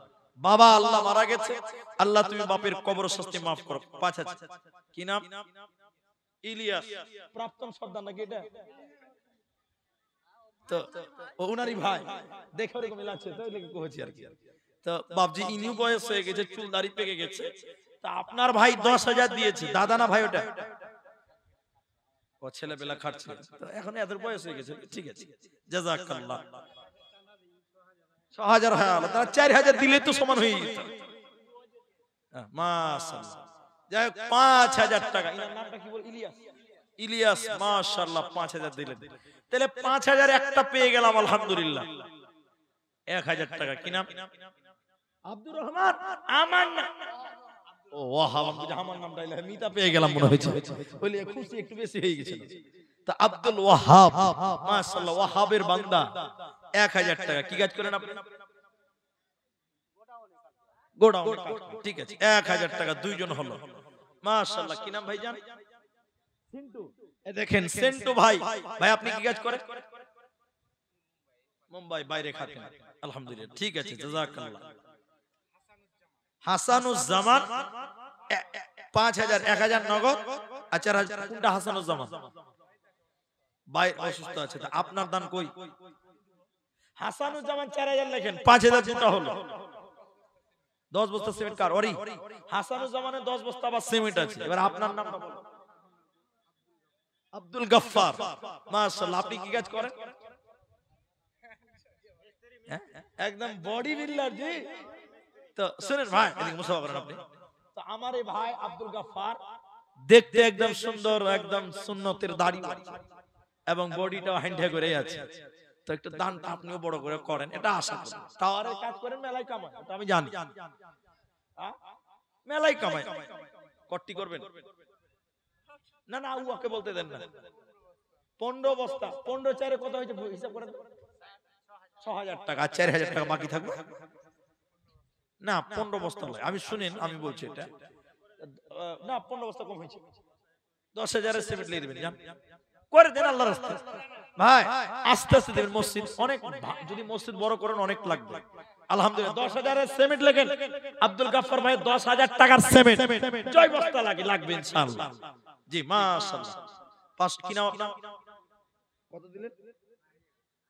Speaker 1: বাবা আল্লাহ মারা গেছে, আল্লাহ তুমি বাপের কবর শাস্তি maaf করো। 5000। কি নাম? ইলিয়াস। প্রাক্তন সর্দার নাকি এটা? তো ওনারই ভাই, দেখে ওরকম লাগছে তো, লেগে কইছি আর কি। তো বাপজি ইনিও বয়স হয়ে গেছে, চুল দাড়ি পেকে গেছে। তা আপনার ভাই 10,000 দিয়েছে। দাদা না ভাই ওটা? ও ছেলে বেলা খাটছে, তো এখন এত বয়স হয়ে গেছে। ঠিক আছে, জাযাকাল্লাহ। 6000 হয়, তারা 4000 দিলে তো সমান হয়ে যেত। মাশাআল্লাহ। যাই হোক, 5000 টাকা। এর নামটা কি বল? ইলিয়াস। ইলিয়াস, মাশাআল্লাহ, 5000 দিলেন। তাহলে 5000 একটা পেয়ে গেলাম, আলহামদুলিল্লাহ। 1000 টাকা। কি নাম? আব্দুর রহমান। আমার নাম ও ওয়াহাব। আমার নামটা মিতা পেয়ে গেলাম মনে হয়েছে, বলি খুশি একটু বেশি হয়ে গেছে। তা আব্দুল ওয়াহাব, মাশাআল্লাহ, ওয়াহাবের বান্দা। 1000 টাকা। কি কাজ করেন আপনি? গোডাউন। ঠিক আছে, 1000 টাকা। দুইজন হলো, মাশাআল্লাহ। কি নাম ভাইজান? সিন্টু। এই দেখেন সেন্টু ভাই। ভাই আপনি কি কাজ করেন? মুম্বাই বাইরে খাতেন, আলহামদুলিল্লাহ। ঠিক আছে, জাযাকাল্লাহ। হাসানুজ্জামান 5000। 1000 নগদ। আচ্ছা, কোনটা হাসানুজ্জামান? ভাই অসুস্থ আছে, তা আপনার দান কই? হাসানুজ্জামান 4000 লেখেন, 5000 দুটো হলো। 10 বস্তা সিমেন্ট কার? ওরি। হাসানুজ্জামানের 10 বস্তা বা সিমেন্ট আছে। এবার আপনার নামটা বলুন। আব্দুল গফফার, মাশাআল্লাহ। আপনি কি কাজ করেন? একদম বডি বিল্ডার জি। তো শুনেন ভাই, এদিকে মুসাফা করেন আপনি। তো আমার এই ভাই আব্দুল গফফার দেখতে একদম সুন্দর, একদম সুন্নতের দাড়ি এবং বডিটাও হ্যান্ডে করে আছে। তো একটু দানটা আপনিও বড় করে করেন, এটা আশা করি। টাওয়ারের কাজ করেন, মেলাই কামাই, এটা আমি জানি। মেলাই কামাই, কট্টি করবেন না? না, ওকে বলতে দেন না। 15 বস্তা, 15 চারে কত হয়েছে হিসাব করেন। 6000 টাকা। 4000 টাকা বাকি থাকবে না। 15 বস্তা নয়, আমি শুনেন, আমি বলছি এটা না, 15 বস্তা কম হয়েছে। 10,000 এর সিমেন্ট লিখে দিবেন, জান করে দেন আল্লাহর রাস্তায়। ভাই আস্তে আস্তে দেবেন। মসজিদ অনেক, যদি মসজিদ বড় করেন অনেক লাগবে। আলহামদুলিল্লাহ, 10,000 এর সিমেন্ট লেখেন। আব্দুল গফফার ভাই 10,000 টাকার সিমেন্ট, জয় বস্তা লাগবে ইনশাআল্লাহ। জি, মাশাআল্লাহ। পাঁচ। কি নাম আপনার? কত দিলেন?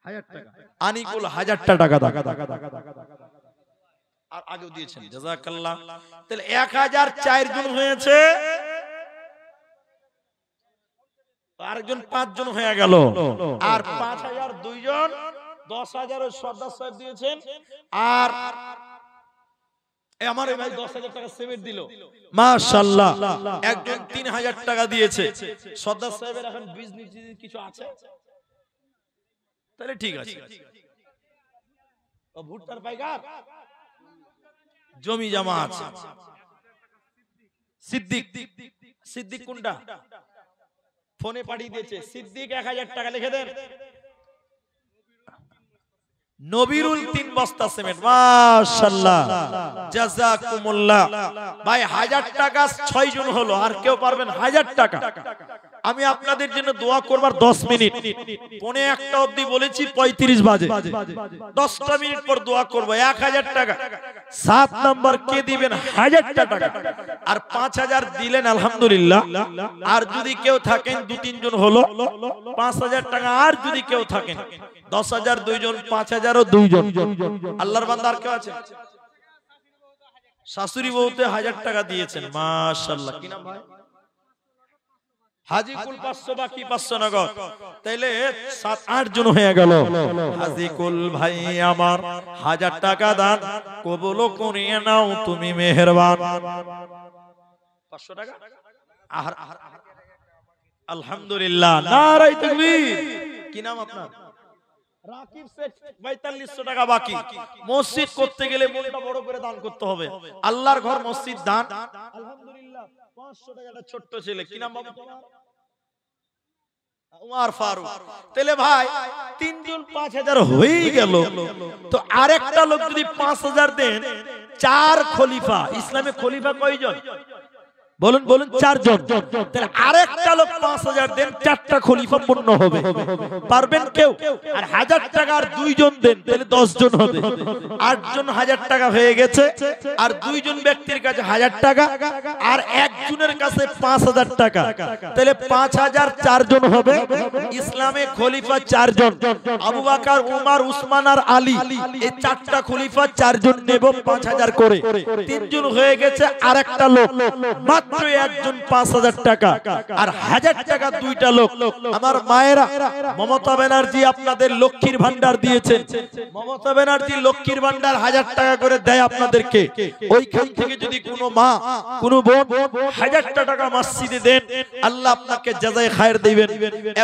Speaker 1: 1000 টাকা। আনিকুল 1000 টাকা দাও। আর আগেও দিয়েছেন, জাযাকাল্লাহ। তাহলে 1004 জন হয়েছে, আরেকজন 5 জন হয়ে গেল। আর 5000 দুইজন, 10,000 এর সর্দার সাহেব দিয়েছেন। আর আমার এই ভাই 10,000 টাকা সিমেন্ট দিল, মাশাআল্লাহ। একজন 3000 টাকা দিয়েছে। সর্দার সাহেবের এখন বিজনেস কিছু আছে, তাহলে ঠিক আছে। ও ভুট্টার পাইকার, জমি জমা আছে। সিদ্দিক। সিদ্দিক কোনটা? ফোনে পাঠিয়ে দিয়েছে। সিদ্দিক 1000 টাকা লিখে দেন। নবিরুল 3 বস্তা সিমেন্ট, মাশাআল্লাহ, জাযাকুমুল্লাহ। ভাই 1000 টাকা 6 জন হলো। আর কেউ পারবেন 1000 টাকা? আমি আপনাদের জন্য দোয়া করবার 10 মিনিট, 12:45 অবধি বলেছি, 35 বাজে, 10টা মিনিট পর দোয়া করব। 1000 টাকা 7 নাম্বার কে দিবেন 1000 টাকা, আর 5000 দিলেন আলহামদুলিল্লাহ। আর যদি কেউ থাকেন 2-3 জন হলো 5000 টাকা, আর যদি কেউ থাকেন 10000 দুইজন, 5000 ও দুইজন। আল্লাহর বান্দা আর কেউ আছে? শাশুড়ি বউতে 1000 টাকা দিয়েছেন, মাশাআল্লাহ। কি নাম ভাই? হাজিকুল 500 বাকি 500 নগদ, তাইলে 7-8 জন হয়ে গেল। হাজিকুল ভাই আমার 1000 টাকা দান কবুল করিয়ে নাও তুমি মেহেরবান। 500 টাকা আলহামদুলিল্লাহ, নারায়ে তাকবীর। কি নাম আপনার? রাকিব শেখ। 4500 টাকা বাকি। মসজিদ করতে গেলে মনটা বড় করে দান করতে হবে। আল্লাহর ঘর মসজিদ দান আলহামদুলিল্লাহ। 500 টাকাটা ছোট্ট ছেলে, কি নাম বাবা তোমার? উমর ফারুক। তাহলে ভাই 3 জন 5000 হয়ে গেল। তো আরেকটা লোক যদি 5000 দেন, 4 খলিফা। ইসলামে খলিফা কয়জন? বলুন বলুন, 4 জন। তাহলে আরেকটা লোক 5000 দেন, 4টা খলিফা পূর্ণ হবে। পারবেন কেউ? আর 1000 টাকা আর 2 জন দেন, তাহলে 10 জন হবে। 8 জন 1000 টাকা হয়ে গেছে। আর 2 জন ব্যক্তির কাছে 1000 টাকা, আর একজনের কাছে 5000 টাকা, তাহলে 5000 4 জন হবে। ইসলামে খলিফা 4 জন, আবু বকর, উমর, উসমান আর আলী। এই 4টা খলিফা 4 জন নেব 5000 করে। 3 জন হয়ে গেছে। আরেকটা লোক মাত্র একজন 5000 টাকা, আর 1000 টাকা 2টা লোক। আমার মায়েরা, মমতা ব্যানার্জি আপনাদের লক্ষ্মীর ভান্ডার দিয়েছেন। মমতা ব্যানার্জি লক্ষ্মীর ভান্ডার 1000 টাকা করে দেয় আপনাদেরকে। ওইখান থেকে যদি কোনো মা, কোনো বোন 1000 টাকা মসজিদে দেন, আল্লাহ আপনাকে জাযায়ে খায়ের দিবেন।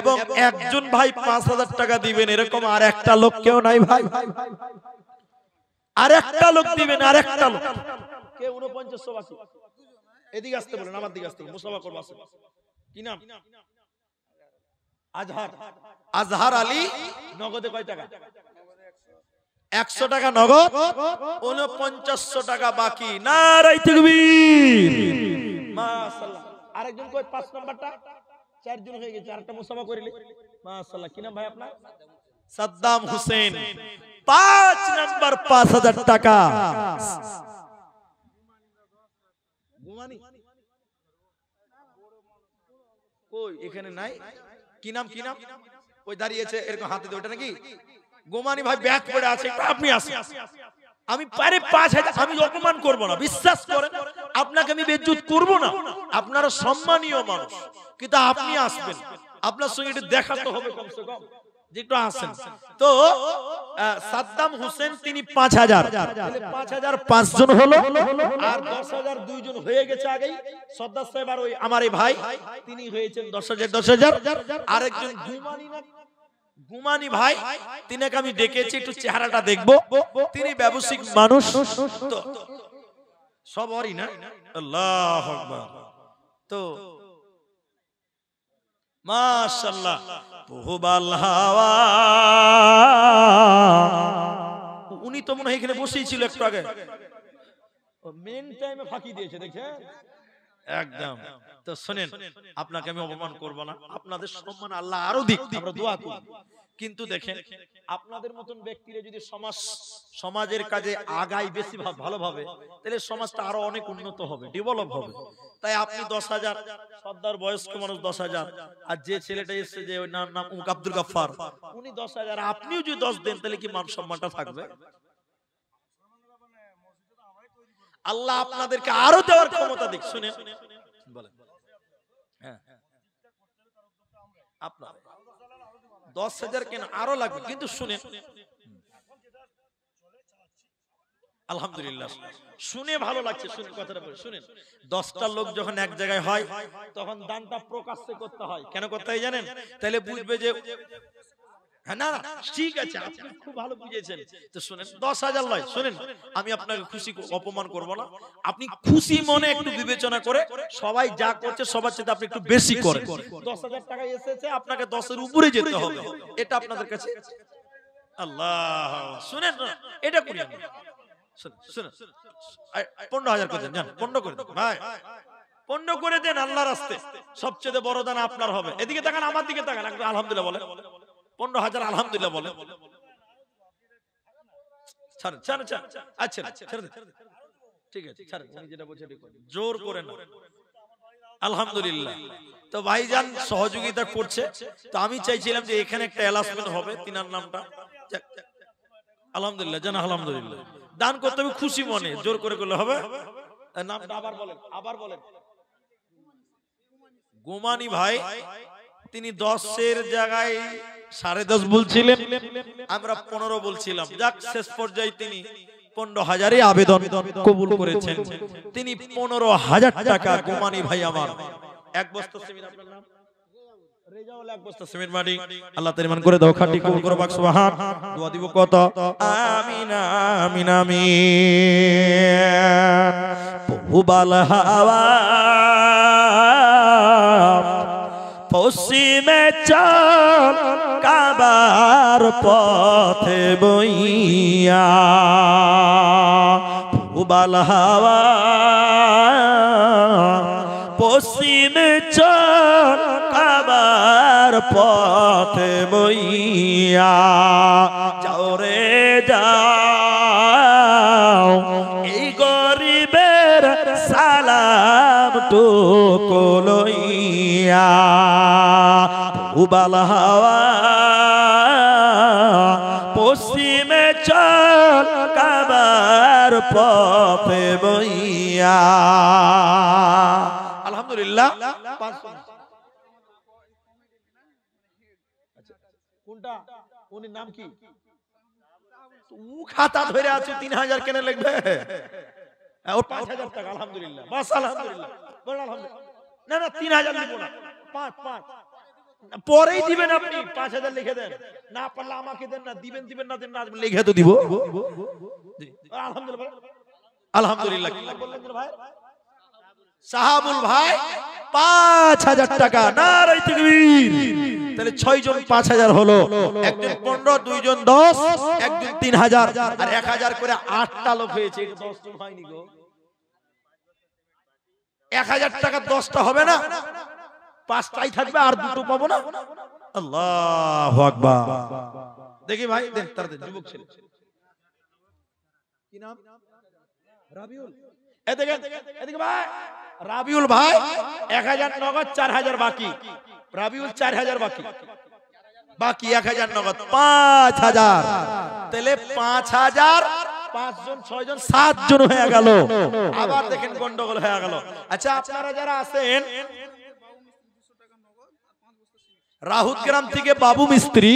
Speaker 1: এবং একজন ভাই 5000 টাকা দিবেন, এরকম আর একটা লোক কেউ নাই ভাই। আর একটা লোক দিবেন, আর একটা লোক। কে 4900 বাকি? এদিকে আসতে বলেন, আমার দিকে আসতে বলেন, মুসাফা করব। আসেন। কি নাম? আজহার। আজহার আলী। নগদে কয় টাকা? 100 টাকা নগদ, 4900 টাকা বাকি। নারায়ে তাকবীর, মাশাআল্লাহ। আরেকজন কই? 5 নাম্বারটা 4 জন হয়ে গেছে। আরেকটা মুসাফা করিলে, মাশাআল্লাহ। কি নাম ভাই আপনার? সাদ্দাম হোসেন। 5 নাম্বার 5000 টাকা। কই এখানে নাই? কি নাম? কি নাম? ওই দাঁড়িয়েছে এরকম হাতে দিয়ে, ওটা নাকি গোমানি ভাই? ব্যাগ পড়ে আছে, আপনি আসেন। আমি পারে 5000, আমি অপমান করব না, বিশ্বাস করেন। আপনাকে আমি বেইজ্জত করব না। আপনারা সম্মানীয় মানুষ, কিন্তু আপনি আসবেন, আপনার সঙ্গে একটু দেখাতে হবে কমসে কম, যে একটু আসেন। তো সাদ্দাম হোসেন তিনি 5000, তাহলে 5000 5 জন হলো, আর 10000 2 জন হয়ে গেছে আগেই। সর্দার সাহেব আর ওই আমার এই ভাই, তিনি হয়েছেন 10000। আরেকজন গুমানি ভাই, তিনাকে আমি ডেকেছি, একটু চেহারাটা দেখবো। তিনি ব্যবসায়িক মানুষ, তো সবারই না। আল্লাহু আকবার। তো মাশাআল্লাহ, বহুবাল হাওয়া। উনি তো মনে হয় এখানে বসেই ছিল একটু আগে, মেন টাইমে ফাঁকি দিয়েছে, দেখছেন একদম। তো শুনেন, আপনাকে আমি অপমান করব না, আপনাদের সম্মান আল্লাহ আরো দিক, আমরা দোয়া করি। কিন্তু দেখেন, আপনাদের মতন ব্যক্তিরা যদি সমাজের কাজে আগায় বেশি ভালোভাবে, তাহলে সমাজটা আরো অনেক উন্নত হবে, ডেভেলপ হবে। তাই আপনি 10000, সর্দার বয়স্ক মানুষ 10000, আর যে ছেলেটা এসেছে যে ওই নাম আব্দুল গাফফার, উনি 10000, আপনিও যদি 10 দেন, তাহলে কি মান সম্মানটা থাকবে? আল্লাহ আপনাদেরকে আরো দেওয়ার ক্ষমতা দিক। শুনেন, বলেন। হ্যাঁ, আপনার 10000 কেন, আরো লাগবে। কিন্তু শুনেন, আলহামদুলিল্লাহ, শুনে ভালো লাগছে। শুনে কথাটা বলে শুনেন, 10টা লোক যখন এক জায়গায় হয়, তখন দানটা প্রকাশ্যে করতে হয়। কেন করতে হয় জানেন? তাহলে বুঝবে যে হ্যাঁ, না ঠিক আছে, আপনি খুব ভালো বুঝেছেন। তো শুনেন, 10000 লয়, শুনেন, আমি আপনাকে খুশি অপমান করব না। আপনি খুশি মনে একটু বিবেচনা করে, সবাই যা করছে সবার চেয়ে আপনি একটু বেশি করেন। 10000 টাকা এসেছে, আপনাকে 10 এর উপরে যেতে হবে, এটা আপনাদের কাছে। আল্লাহ, শুনেন না, এটা করি আমি। শুনেন, 15000 করে দেন, জান 15 করে দেন ভাই, 15 করে দেন আল্লাহর রাস্তায়। সবচেয়ে বড় দান আপনার হবে। এদিকে তাকান, আমার দিকে তাকান, আলহামদুলিল্লাহ বলেন। 15000 আলহামদুলিল্লাহ বলেন। ছাড়েন ছাড়েন ছাড়েন, আচ্ছা ছেড়ে দেন, ঠিক আছে ছাড়েন, উনি যেটা বলছেন জোর করে না। আলহামদুলিল্লাহ। তো ভাইজান সহযোগিতা করছে, তো আমি চাইছিলাম যে এখানে একটা অ্যালাউন্সমেন্ট হবে তিনার নামটা। আলহামদুলিল্লাহ জানা, আলহামদুলিল্লাহ। দান করতে হবে খুশি মনে, জোর করে করলে হবে। নামটা আবার বলেন, আবার বলেন। গোমানি ভাই, তিনি 10-এর জায়গায় 10.5 বলছিলেন, আমরা 15 বলছিলাম। যাক, শেষ পর্যায়ে তিনি 15,000 আবেদন কবুল করেছেন। তিনি 15,000 টাকা, গোমানি ভাই আমার, এক বস্তা সিমেন্ট, আপনার নাম রেজাউল, এক বস্তা সিমেন্ট মাটি আল্লাহ তাআলা মান করে দাও, খাঁটি কবুল করো, বাক সুবহান। দোয়া দিব কত? আমিন আমিন আমিন। বহুবাল হাওয়া পশ্চিমে চল, কাবার পথে বইয়া। বহুবাল হাওয়া পশ্চিমে চল, কাবার পথে বইয়া। যাও রে যাও, এই গরিবের সালাম টুকু লইয়া। বহুবাল হাওয়া পশ্চিমে চল, কাবার পথে বইয়া। আলহামদুলিল্লাহ। কোনটা? উনি নাম কি? খাতা ধরে আছে, 3,000 কেন লিখবে? ও 5,000 টাকা। আলহামদুলিল্লাহ, বাস আলহামদুলিল্লাহ, বল আলহামদুলিল্লাহ। না না, 3,000 লিখব না, 5 পরেই দিবেন আপনি। 5,000 লিখে দেন, না পারলে আমাকে দেন, না দিবেন দিবেন, না দেন না, লিখে তো দিব। আলহামদুলিল্লাহ, আলহামদুলিল্লাহ। কি বললেন ভাই? সাহাবুল ভাই 5,000 টাকা। নারে তাকবীর। তাহলে 6 জন 5,000 হলো, একজন 15, 2 জন 10, একজন 3,000, আর 1,000 করে 8টা লোক হয়েছে। এটা 10 জন হয়নি গো। 1,000 টাকা 10টা হবে না, 5টাই থাকবে, আর দুটো পাবো না। আল্লাহু আকবার। দেখি ভাই, দেন তাড়াতাড়ি, যুবক ছেলে। কি নাম? রাবিউল। এদিকে এদিকে ভাই, রাবিউল ভাই 1,000 নগদ, 4,000 বাকি। রাবিউল 4,000 বাকি, বাকি 1,000 নগদ, 5,000। তাহলে 5,000, 5 জন 6 জন 7 জন হয়ে গেল। আবার দেখেন গন্ডগোল হয়ে গেল। আচ্ছা, আপনারা যারা আছেন, রাহুত গ্রাম থেকে বাবু মিস্ত্রি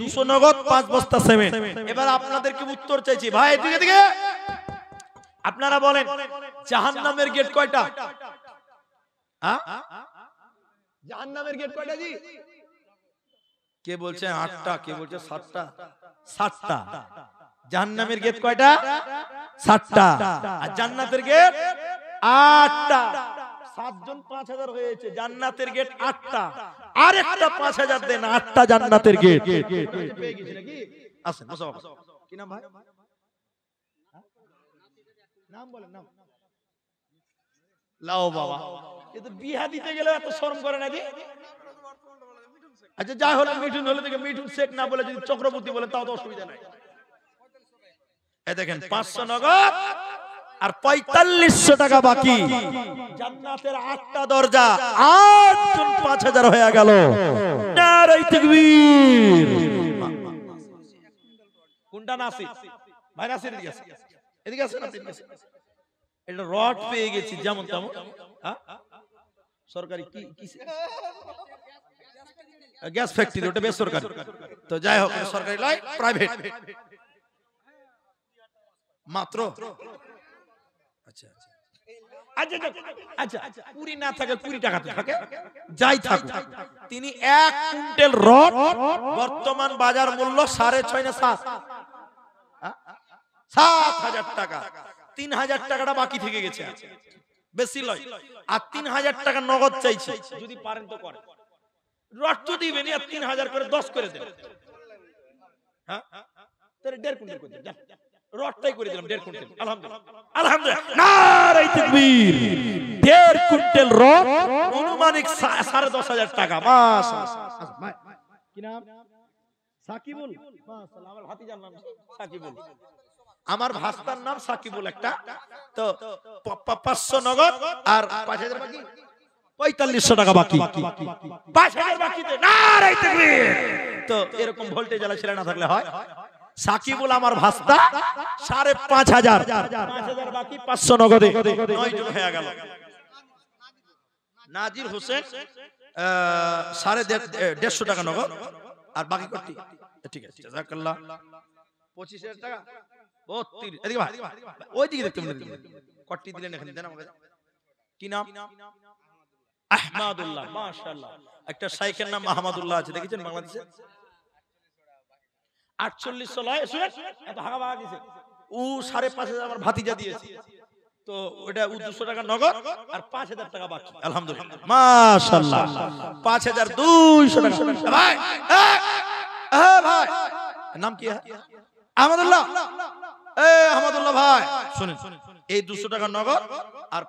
Speaker 1: 200 নগদ, 5 বস্তা সিমেন্ট। এবার আপনাদেরকে উত্তর চাইছি ভাই, এদিকে দিকে। আপনারা বলেন, জাহান্নামের গেট কয়টা? জাহান্নামের গেট কয়টা জি? কে বলছে 8টা, কে বলছে 7টা? 7টা। জাহান্নামের গেট কয়টা? 7টা। আর জান্নাতের গেট 8টা। 7 জন 5,000 হয়েছে, জান্নাতের গেট 8টা। আর একটা 5,000 দেন, 8টা জান্নাতের গেট পেয়ে গেছি নাকি? আসেন, কি নাম ভাই? নাম বলেন, নাম। লাও বাবা, এ তো বিয়া দিতে গেলে এত শরম করে নাকি? আচ্ছা, যাই হলো, মিঠুন হলে থেকে মিঠুন শেখ না বলে যদি চক্রবর্তী বলে, তাও তো অসুবিধা নাই। এই দেখেন 500 নগদ আর 4500 টাকা বাকি। জান্নাতের 8টা দরজা, 8 জন 5,000 হয়ে গেল। নারে তাকবীর। কোনটা নাসির ভাই? নাসির এদিকে আসেন, এদিকে আসেন আপনি। এটা রড পেয়ে গেছি যেমন তেমন। সরকারি কি গ্যাস ফ্যাক্টরি, ওটা বেসরকারি। তো যাই হোক, সরকারি নয়, প্রাইভেট মাত্র। আচ্ছা আচ্ছা আচ্ছা, কুড়ি না থাকে, 20 টাকা তো থাকে, যাই থাকুক। তিনি 1 কুইন্টাল রড, বর্তমান বাজার মূল্য 6.5 না 7, 7,000 টাকা। 3,000 টাকাটা বাকি থেকে গেছে, বেশি লয়। আর 3,000 টাকা নগদ চাইছে, যদি পারেন তো করেন। রড তো দিবেন, আর 3,000 করে 10 করে দেবেন। হ্যাঁ, তাহলে 1.5 কুইন্টাল করে দেন। রডটাই করে দিলাম 1.5 কুইন্টাল। আলহামদুলিল্লাহ, আলহামদুলিল্লাহ, নারে তাকবীর। 1.5 কুইন্টাল রড, অনুমানিক 10,500 টাকা। মাশাআল্লাহ। কি নাম? সাকিবুল। মাশাআল্লাহ, আমার ভাতিজার নাম সাকিবুল। আমার ভাস্তার নাম সাকিবুল একটা, তো 500 নগদ আর 5000 বাকি, 4500 টাকা বাকি, 5000 বাকিতে নারে তাকবীর। তো এরকম ভোল্টেজ আলা ছেলে না থাকলে হয়। সাকিবুল আমার ভাস্তা, 5500, 5000 বাকি, 500 নগদে 9 জন হয়ে গেল। নাজির হোসেন 150 টাকা নগদ আর বাকি কটি, ঠিক আছে জাযাকাল্লাহ 25000 টাকা 32। এদিকে ভাই, ওই দিকে দেখতে কটি দিলেন এখানে, দেন আমাকে। কি নাম? আহমদুল্লাহ, মাশাআল্লাহ। একটা শাইখের নাম আহমদুল্লাহ আছে, দেখেছেন বাংলাদেশে? 4800 লয়, শুনেন এত হাগা বাগা দিয়েছে। ও 5500 আমার ভাতিজা দিয়েছে, তো ওটা 200 টাকা নগদ আর 5000 টাকা বাকি। আলহামদুলিল্লাহ, মাশাআল্লাহ, 5200 টাকা। ভাই ভাই নাম কি? আহমদুল্লাহ। আহমদুল্লাহ ভাই শুনেন, এই 200 টাকা নগদ আর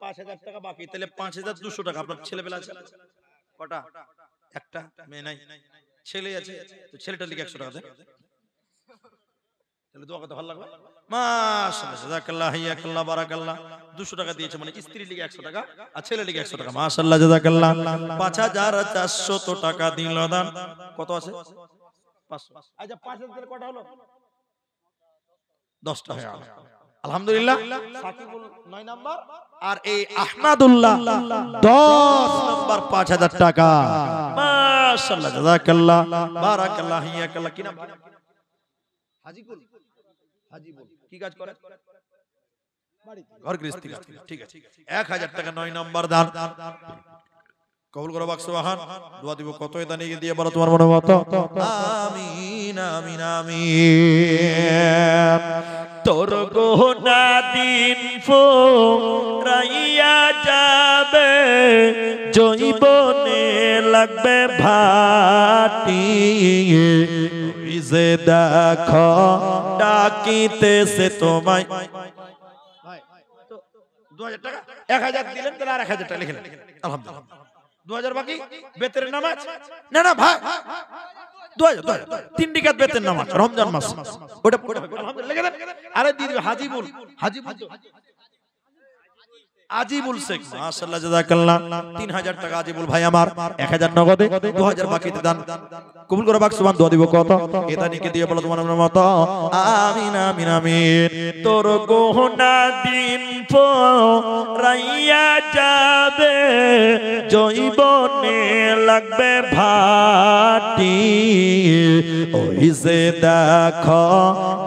Speaker 1: 5000 টাকা বাকি, তাহলে 5200 টাকা। আপনার ছেলেবেলা আছে কটা? একটা, মেয়ে নাই, ছেলে আছে, তো ছেলেটার লিগে 100 টাকা দেন, তাহলে দোয়া করতে ভালো লাগবে। মাশাআল্লাহ, জাযাকাল্লাহ, হাইয়াকাল্লাহ, বারাকাল্লাহ। 200 টাকা দিয়েছে, মানে স্ত্রীর লিগে 100 টাকা আর ছেলের লিগে 100 টাকা। মাশাআল্লাহ, জাযাকাল্লাহ। 5400 টাকা দিল দান। কত আছে? 500। আচ্ছা 5000 দিলে কটা হলো? 10টা হয়ে গেল। আলহামদুলিল্লাহ, সাকিবুল 9 নাম্বার আর এই আহমদুল্লাহ 10 নাম্বার, 5000 টাকা। মাশাআল্লাহ, জাযাকাল্লাহ, বারাকাল্লাহ, হাইয়াকাল্লাহ। কি নাম? হাজিকুল। হাজিবুল কি কাজ করে? ঘর গৃহস্থী কাজ করে, ঠিক আছে। 1000 টাকা 9 নাম্বার দান কবুল করো বাক সুবহান। দোয়া দিব কত এটা নিয়ে দিয়ে বলো তোমার মনে মতো। আমিন আমিন আমিন। তোর গোনা দিন ফুরাইয়া যাবে, জৈবনে লাগবে ভাটি, যে দেখো ডাকিতেছে তোমায়। 2000 টাকা, 1000 দিলেন, তাহলে আর 1000 টাকা লিখে নেন। আলহামদুলিল্লাহ, 2000 বাকি। বেতের নামাজ না না ভাই, 2000 3 রাকাত বেতের নামাজ রমজান মাস, ওটা আলহামদুলিল্লাহ লিখে দেন। আরে দিদি হাজিবুল, হাজিবুল আজিবুল শেখ, মাশাআল্লাহ, জাযাকাল্লাহ। 3000 টাকা আজিবুল ভাই আমার, 1000 নগদে, 2000 বাকিতে দান কবুল করো বাক সুবহান। দোয়া দিব কত এটা নিকে দিয়ে বলো তোমার মতো। আমিন আমিন আমিন। তোর গোনা দিন ফুরাইয়া যাবে, জৈবনে লাগবে ভাটি, ওই যে দেখো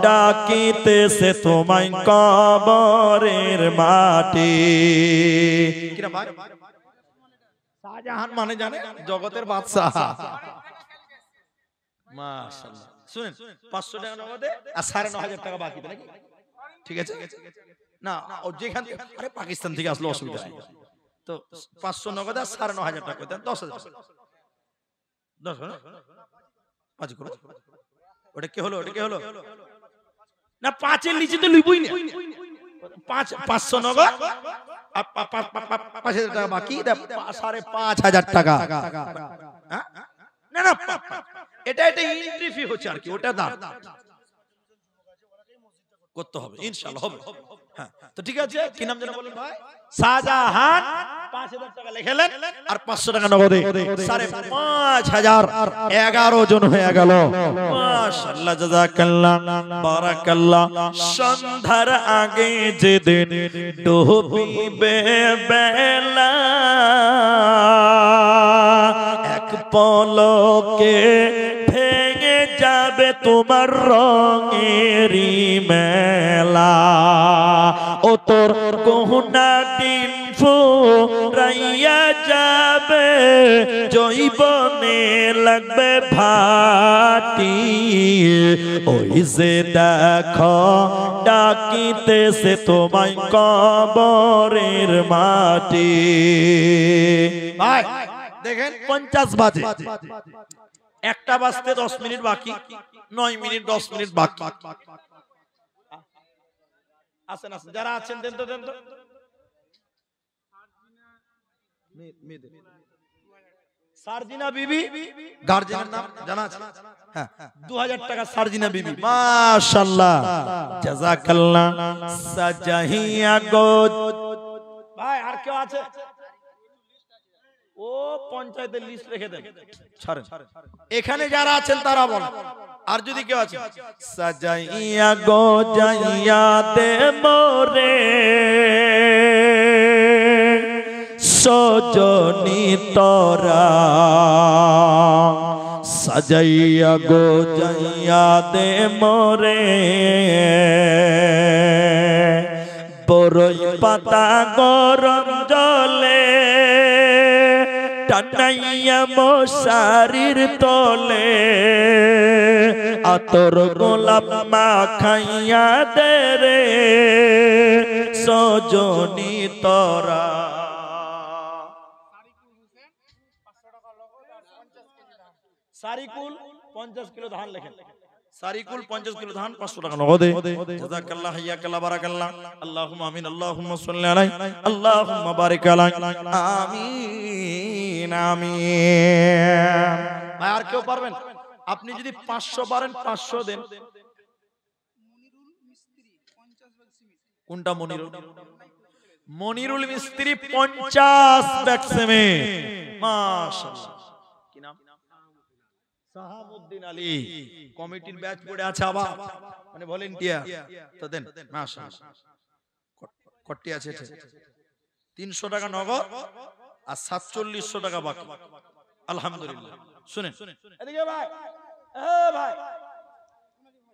Speaker 1: ডাকিতেছে তোমায় কবরের মাটি। কিরা ভাই? শাহজাহান মানে জানে জগতের বাদশা। মাশাআল্লাহ, শুনেন 500 টাকা নগদে আর 9500 টাকা বাকি, নাকি? ঠিক আছে না, ও যেখান থেকে, আরে পাকিস্তান থেকে আসলে অসুবিধা নাই, তো 500 নগদে আর 9500 টাকা দেন, 10000 10 পাঁচ করো। ওটা কি হলো? ওটা কি হলো? না 5 এর নিচে তো লইবই না। 500 নগদ আর 5000 টাকা বাকি, 5500 টাকা। না না, এটা এন্ট্রি ফি হচ্ছে আর কি, ওটা দাম করতে হবে, ইনশাআল্লাহ হবে। হ্যাঁ, তো ঠিক আছে। কি নাম যেন বলেন ভাই? শাহজাহান। 5000 টাকা লিখলেন আর 500 টাকা নগদে, 5500, 11 জন হয়ে গেল। মাশাআল্লাহ, জাযাকাল্লাহ, বারাকাল্লাহ। সন্ধ্যার আগে যেদিন ডুবিবে বেলা, এক পলকে ভেঙে যাবে তোমার রঙেরি মেলা, ও তোর গোনা দিন ফুরাইয়া যাবে, জৈবনে লাগবে ভাটি, ওই যে দেখো ডাকিতেছে তোমায় কবরের মাটি। ভাই দেখেন 50 বাজে, একটা বাজতে 10 মিনিট বাকি, 9 মিনিট 10 মিনিট বাকি। আছেন আছেন, যারা আছেন দেন তো দেন তো। সারজিনা বিবি গার্জেনের নাম জানা আছে? হ্যাঁ, 2000 টাকা সারজিনা বিবি। মাশাআল্লাহ, জাযাকাল্লাহ। সাজাহিয়া গো ভাই, আর কেউ আছে? ও পঞ্চায়েতের লিস্ট রেখে দেন, ছাড়েন। এখানে যারা আছেন তারা বলেন, আর যদি কেউ আছে? সাজাইয়া গো জাইয়া দে মোরে সজনি তোরা, সাজাইয়া গো জাইয়া দে মোরে বরই পাতা গরম জলে টানাইয়া মশারির তলে আতর গোলাপ মাখাইয়া দে রে সজনি তোরা। সারিকুল 50 কিলো ধান লেখেন, সারিকুল 50 কিলো ধান 500 টাকা নগদে। জাযাকাল্লাহ, হাইয়াকাল্লাহ, বারাকাল্লাহ। আল্লাহুম্মা আমিন, আল্লাহুম্মা সাল্লি আলাইহি, আল্লাহুম্মা বারিক আলাইহি, আমিন আমিন। ভাই আর কেউ পারবেন? আপনি যদি 500 পারেন 500 দেন। কোনটা মনিরুল? মনিরুল মিস্ত্রি 50 ব্যাগ সিমেন্ট। মাশাআল্লাহ, কি নাম? সাহাবউদ্দিন আলী। কমিটির ব্যাচ পড়ে আছে আবার, মানে ভলান্টিয়ার তো দেন। মাশাআল্লাহ, কটি আছে? 300 টাকা নগদ আর 4700 টাকা বাকি। আলহামদুলিল্লাহ। শুনেন এদিকে ভাই, এ ভাই,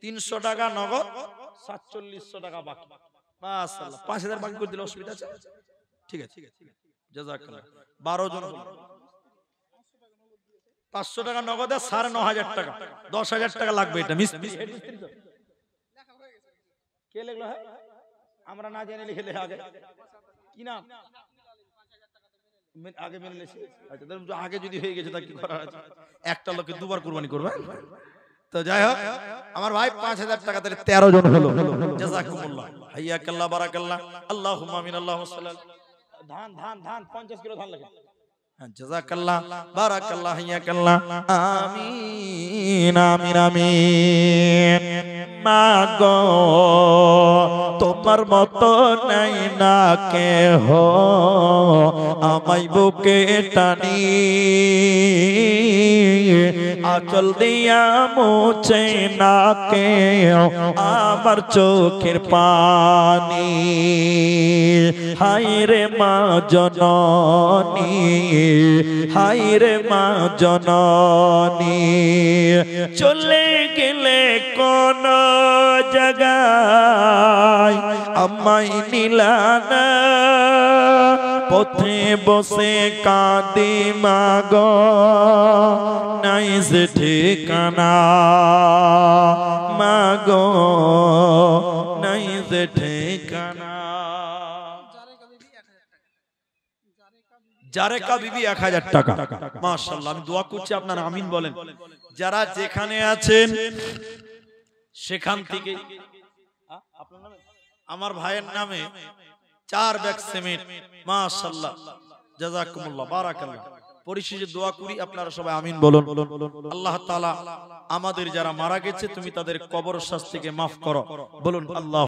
Speaker 1: 300 টাকা নগদ, 4700 টাকা বাকি। মাশাআল্লাহ, 5000 বাকি করে দিলে অসুবিধা আছে? ঠিক আছে, জাযাকাল্লাহ। 12 জন হলো, 500 টাকা নগদে 9500 টাকা, 10000 টাকা লাগবে। এটা মিস্ত্রি, হেড মিস্ত্রি তো কে লিখলো? হ্যাঁ, আমরা না জেনে লিখে আগে। কি নাম? আগে মেনে নিয়েছি। আচ্ছা, ধরুন আগে যদি হয়ে গেছে তা কি করার আছে? একটা লোককে দুবার কুরবানি করবে। তো যাই হোক, আমার ভাই 5000 টাকা তাহলে 13 জন হলো। জাযাকুমুল্লাহ, হাইয়াকাল্লাহ, বারাকাল্লাহ। আল্লাহুম্মা আমিন, আল্লাহুম্মা সাল্লি। ধান ধান ধান 50 কিলো ধান লেখেন। জাযাকাল্লাহ, বারাকাল্লাহ, হাইয়াকাল্লাহ, আমিন আমিন আমিন। মাগো তোমার মতো নাই না কেহ আমায় বুকে টানি, আঁচল দিয়া মুছে না কেউ আমার চোখের পানি। হায় রে মা জননী, হায় রে মা জননী, চলে গেলে কোন জায়গায় আমায় নিলানা, পথে বসে কাঁদি মাগো নাই যে ঠিকানা, মাগো নাই যে ঠিকানা। জারেকা বিবি 1000 টাকা। মাশাআল্লাহ, আমি দোয়া করছি আপনারা আমিন বলেন। যারা যেখানে আছেন সেখান থেকে আমার ভাইয়ের নামে 4 ব্যাগ সিমেন্ট। মাশাআল্লাহ, জাযাকুমুল্লাহ, বারাকাল্লাহ। পরিশেষে দোয়া করি, আপনারা সবাই আমিন বলুন। আল্লাহ তাআলা আমাদের যারা মারা গেছে তুমি তাদের কবর শাস্তিকে মাফ করো, বলুন আল্লাহ।